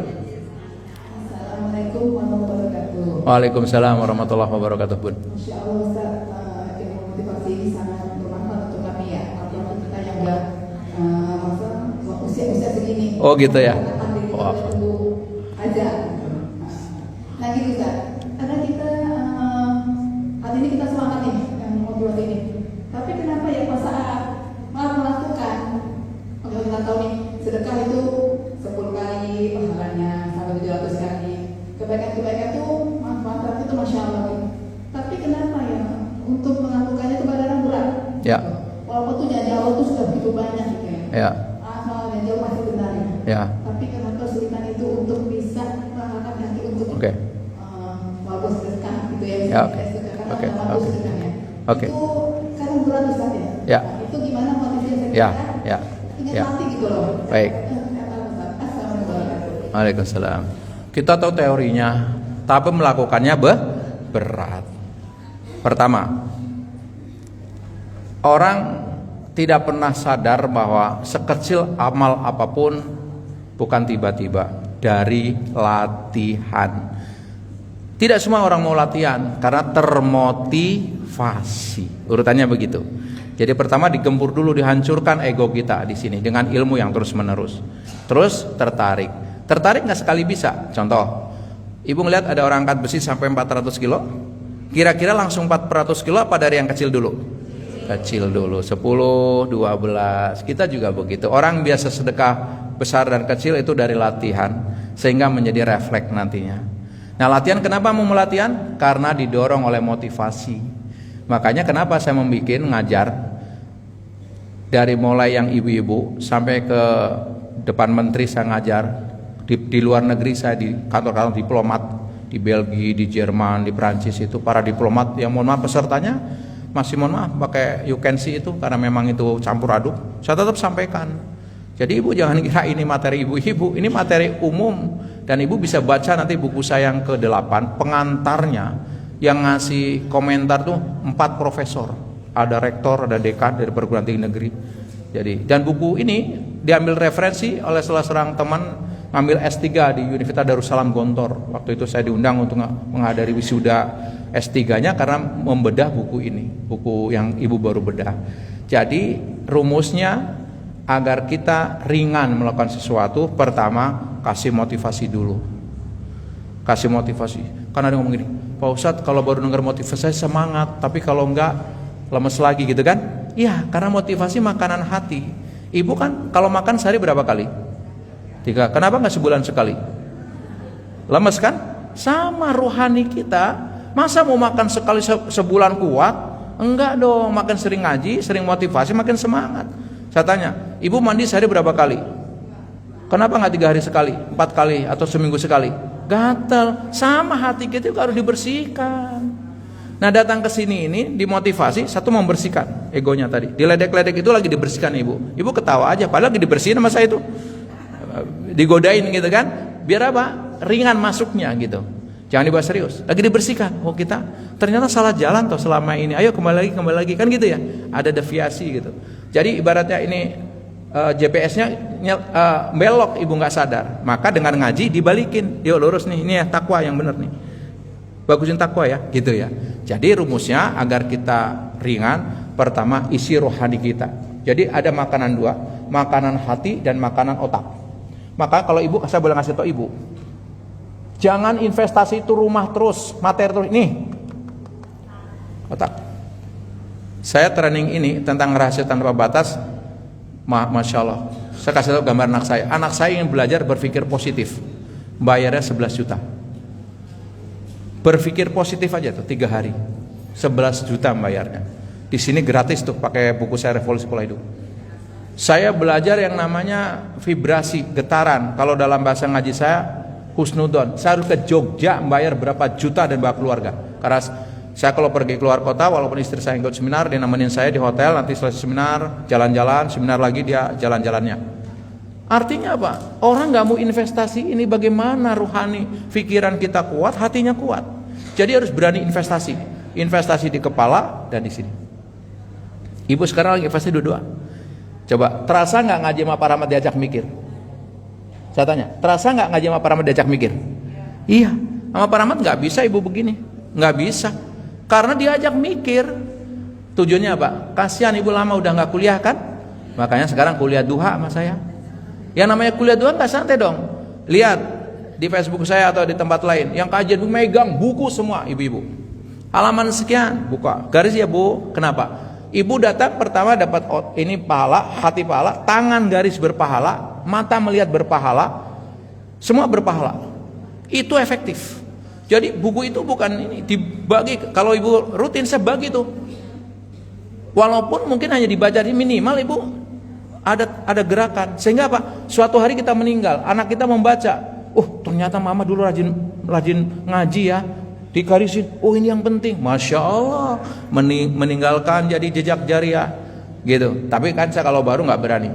Assalamualaikum warahmatullahi wabarakatuh. Waalaikumsalam warahmatullahi wabarakatuh, Bun. Masya Allah Ustaz, ilmu motivasi ini sangat bermanfaat untuk kami ya. Apalagi kita yang udah usia segini. Oh gitu ya. Wah. Aja. Nah gitu Ustaz, karena kita hari ini kita semangat nih yang motivasi ini. Tapi kenapa ya pas saat malah melakukan, kalau kita tahu nih sedekah itu 10 kali pahalanya sampai 700 kali. Kebaikan-kebaikan itu manfaat itu Masya Allah. Tapi kenapa ya untuk melakukannya itu kadang berat? Ya. Walaupun tuh janji Allah itu sudah begitu banyak gitu ya. Ya. Amal dan jauh masih benar ya. Ya. Tapi kenapa kesulitan itu untuk bisa mengangkat hati untuk walaupun sedekah gitu ya. Ya, oke. Oke. Oke. Itu kadang berat Ustaz ya. Ya. Nah, itu gimana motivasi Ya. kita? Ya. Ingin Ya. mati gitu loh. Baik. Assalamualaikum warahmatullahi. Waalaikumsalam. Kita tahu teorinya, tapi melakukannya berat. Pertama, orang tidak pernah sadar bahwa sekecil amal apapun bukan tiba-tiba, dari latihan. Tidak semua orang mau latihan karena termotivasi. Urutannya begitu. Jadi pertama digempur dulu, dihancurkan ego kita di sini dengan ilmu yang terus-menerus. Terus tertarik. Tertarik nggak sekali bisa. Contoh, ibu ngeliat ada orang angkat besi sampai 400 kilo. Kira-kira langsung 400 kilo apa dari yang kecil dulu? Kecil dulu, 10, 12. Kita juga begitu. Orang biasa sedekah besar dan kecil itu dari latihan, sehingga menjadi refleks nantinya. Nah, latihan kenapa mau latihan? Karena didorong oleh motivasi. Makanya kenapa saya membuat ngajar dari mulai yang ibu-ibu sampai ke depan menteri saya ngajar. Di luar negeri saya di kantor-kantor diplomat di Belgia, di Jerman, di Prancis itu para diplomat yang mohon maaf pesertanya masih mohon maaf pakai you can see itu karena memang itu campur aduk. Saya tetap sampaikan. Jadi ibu jangan kira ini materi ibu-ibu, ini materi umum dan ibu bisa baca nanti buku saya yang ke-8 pengantarnya yang ngasih komentar tuh 4 profesor, ada rektor, ada dekan dari perguruan tinggi negeri. Jadi dan buku ini diambil referensi oleh salah seorang teman ngambil S3 di Universitas Darussalam Gontor. Waktu itu saya diundang untuk menghadiri wisuda S3-nya karena membedah buku ini, buku yang ibu baru bedah. Jadi rumusnya agar kita ringan melakukan sesuatu, pertama kasih motivasi dulu. Kasih motivasi. Karena ada ngomong gini, Pak Ustadz kalau baru dengar motivasi saya semangat, tapi kalau enggak lemes lagi gitu kan? Iya, karena motivasi makanan hati. Ibu kan kalau makan sehari berapa kali? 3. Kenapa nggak sebulan sekali? Lemes kan? Sama rohani kita. Masa mau makan sekali sebulan kuat? Enggak dong. Makin sering ngaji, sering motivasi, makin semangat. Saya tanya, ibu mandi sehari berapa kali? Kenapa nggak 3 hari sekali, 4 kali, atau seminggu sekali? Gatal. Sama hati kita juga harus dibersihkan. Nah datang ke sini ini dimotivasi, satu membersihkan egonya tadi. Diledek-ledek itu lagi dibersihkan ibu. Ibu ketawa aja, padahal lagi dibersihin sama saya itu. Digodain gitu kan, biar apa? Ringan masuknya gitu. Jangan dibahas serius. Lagi dibersihkan. Oh kita ternyata salah jalan toh selama ini. Ayo kembali lagi kan gitu ya. Ada deviasi gitu. Jadi ibaratnya ini GPS-nya belok, ibu nggak sadar. Maka dengan ngaji dibalikin, yuk lurus nih, ini ya takwa yang bener nih, bagusin takwa ya, gitu ya. Jadi rumusnya agar kita ringan, pertama isi rohani kita. Jadi ada makanan dua, makanan hati dan makanan otak. Maka kalau ibu, saya boleh ngasih tau ibu, jangan investasi itu rumah terus, materi terus. Nih otak. Saya training ini tentang rahasia tanpa batas. Masya Allah, saya kasih tahu gambar anak saya. Anak saya ingin belajar berpikir positif, bayarnya 11 juta. Berpikir positif aja tuh 3 hari, 11 juta bayarnya. Di sini gratis tuh, pakai buku saya Revolusi Pola Hidup. Saya belajar yang namanya vibrasi, getaran. Kalau dalam bahasa ngaji saya husnudon. Saya harus ke Jogja bayar berapa juta dan bawa keluarga. Karena saya kalau pergi keluar kota, walaupun istri saya ikut seminar, dia nemenin saya di hotel, nanti selesai seminar, jalan-jalan, seminar lagi dia jalan-jalannya. Artinya apa? Orang gak mau investasi ini, bagaimana rohani, pikiran kita kuat, hatinya kuat. Jadi harus berani investasi. Investasi di kepala dan di sini. Ibu sekarang lagi investasi dua-dua. Coba, terasa gak ngaji sama Pak Rahmat diajak mikir? Saya tanya, terasa gak ngaji sama Pak Rahmat diajak mikir? Iya, sama Pak Rahmat gak bisa ibu begini. Gak bisa. Karena diajak mikir. Tujuannya apa? Kasihan ibu lama udah gak kuliah kan? Makanya sekarang kuliah duha sama saya. Yang namanya kuliah duha gak santai dong. Lihat di Facebook saya atau di tempat lain, yang kajian megang buku semua ibu-ibu. Halaman sekian, buka garis ya bu. Kenapa? Ibu datang pertama dapat ini pahala, hati pahala, tangan garis berpahala, mata melihat berpahala, semua berpahala. Itu efektif. Jadi buku itu bukan ini dibagi, kalau ibu rutin saya bagi tuh. Walaupun mungkin hanya dibaca, di minimal ibu ada gerakan. Sehingga apa? Suatu hari kita meninggal, anak kita membaca, ternyata mama dulu rajin ngaji ya. Digarisin, ini yang penting. Masya Allah, meninggalkan jadi jejak jariah gitu. Tapi kan saya kalau baru nggak berani.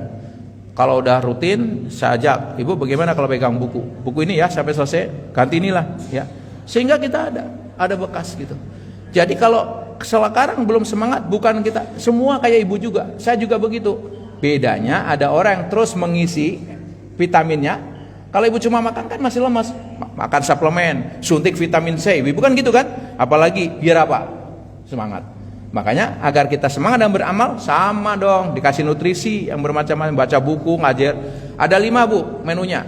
Kalau udah rutin saya ajak, ibu bagaimana kalau pegang buku ini ya sampai selesai, ganti inilah ya. Sehingga kita ada bekas gitu. Jadi kalau sekarang belum semangat, bukan kita semua kayak ibu juga, saya juga begitu. Bedanya ada orang yang terus mengisi vitaminnya. Kalau ibu cuma makan kan masih lemas, makan suplemen, suntik vitamin C, ibu kan gitu kan? Apalagi biar apa? Semangat. Makanya agar kita semangat dan beramal, sama dong, dikasih nutrisi yang bermacam-macam, baca buku, ngajar. Ada 5 bu menunya.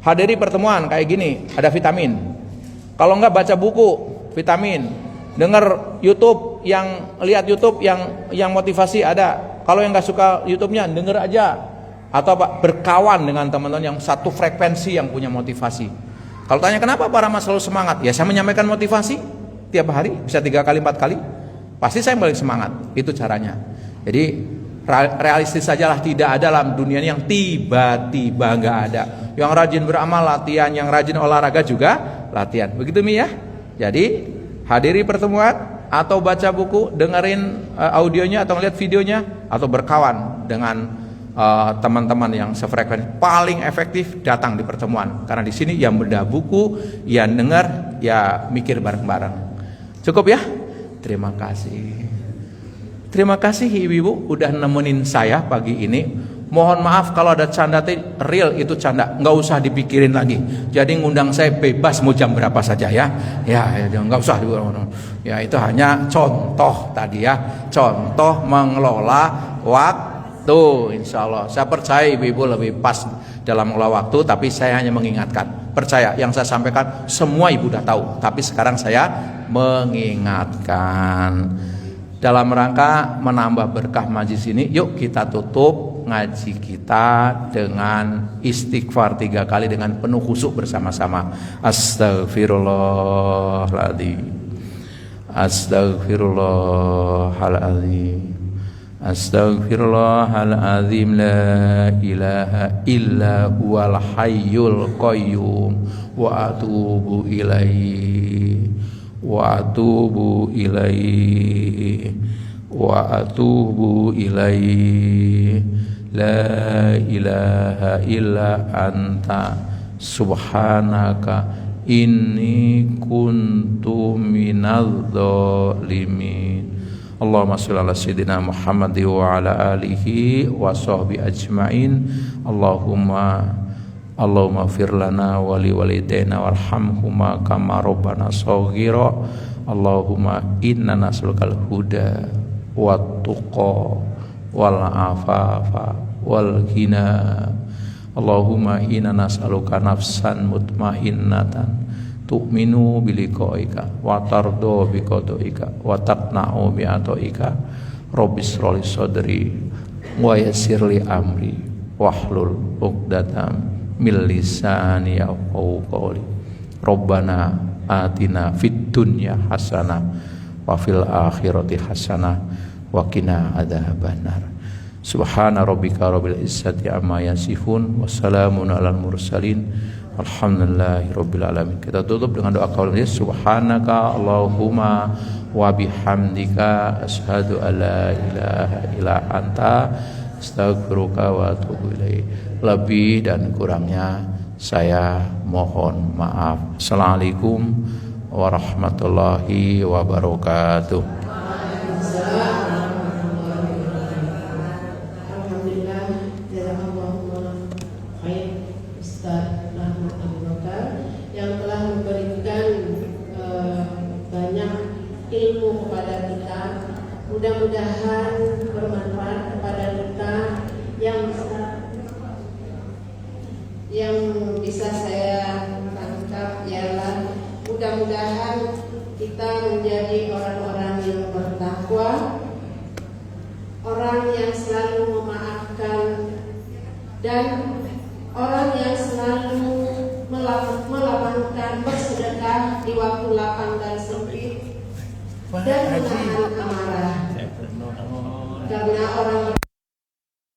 Hadiri pertemuan kayak gini, ada vitamin. Kalau enggak baca buku, vitamin. Dengar YouTube, lihat YouTube yang motivasi ada. Kalau yang enggak suka YouTube-nya, denger aja. Atau apa? Berkawan dengan teman-teman yang satu frekuensi yang punya motivasi. Kalau tanya kenapa Pak Rahmat selalu semangat? Ya saya menyampaikan motivasi tiap hari, bisa 3 kali 4 kali. Pasti saya balik semangat. Itu caranya. Jadi realistis sajalah, tidak ada dalam dunia ini yang tiba-tiba nggak ada. Yang rajin beramal latihan, yang rajin olahraga juga latihan. Begitu Mi ya. Jadi hadiri pertemuan atau baca buku, dengerin audionya atau lihat videonya, atau berkawan dengan teman-teman yang sefrekuensi. Paling efektif datang di pertemuan, karena di sini yang bedah buku, yang dengar, ya mikir bareng-bareng. Cukup ya. Terima kasih. Terima kasih ibu-ibu udah nemenin saya pagi ini. Mohon maaf kalau ada canda, real itu canda, nggak usah dipikirin lagi. Jadi ngundang saya bebas mau jam berapa saja ya. Ya nggak usah. Ya itu hanya contoh tadi ya, contoh mengelola waktu. Insya Allah saya percaya ibu-ibu lebih pas dalam mengelola waktu, tapi saya hanya mengingatkan. Percaya yang saya sampaikan semua ibu udah tahu, tapi sekarang saya mengingatkan dalam rangka menambah berkah majlis ini. Yuk kita tutup ngaji kita dengan istighfar 3 kali dengan penuh khusyuk bersama-sama. Astaghfirullahaladzim, astaghfirullahaladzim, astaghfirullahaladzim, la ilaha illa huwal hayyul qayyum, wa atubu ilaihi, wa atubu ilaihi, wa atubu ilaihi, la ilaha illa anta subhanaka inni kuntu minadh dhalimin. Allahumma sholli ala sayyidina Muhammad wa ala alihi wa sahbihi ajmain. Allahumma fir lana wa li walidayna warhamhuma kama rabbana shaghira. Allahumma inna nas'alukal huda wat tuqa wal afafa wal ghina. Allahumma inna nas'aluka nafsan mutmainnatan tu'minu biliqaika wa tardo biqadaika wa taqna'u bi'ataika. Rabbis shrah li sadri wa yassir li amri wahlul 'uqdatam min lisani yafqahu qawli. Rabbana atina fid dunya hasanah wa fil akhirati hasanah wa qina adzabannar. Subhana rabbika rabbil izzati amma yasifun wa salamun alal mursalin alhamdulillahi rabbil alamin. Kita tutup dengan doa qauliyah. Subhanaka Allahumma wa bihamdika asyhadu an la ilaha illa anta astaghfiruka wa atubu ilaik. Lebih dan kurangnya saya mohon maaf. Assalamualaikum warahmatullahi wabarakatuh. Alhamdulillah, jazakallahu khair Ustaz Rahmat Abu Bakar yang telah memberikan banyak ilmu kepada kita. Mudah-mudahan bermanfaat kepada kita. Yang bisa saya tangkap ialah mudah-mudahan kita menjadi orang-orang yang bertakwa, orang yang selalu memaafkan, dan orang yang selalu melapangkan bersedekah di waktu lapang dan sempit, dan menahan amarah. Karena orang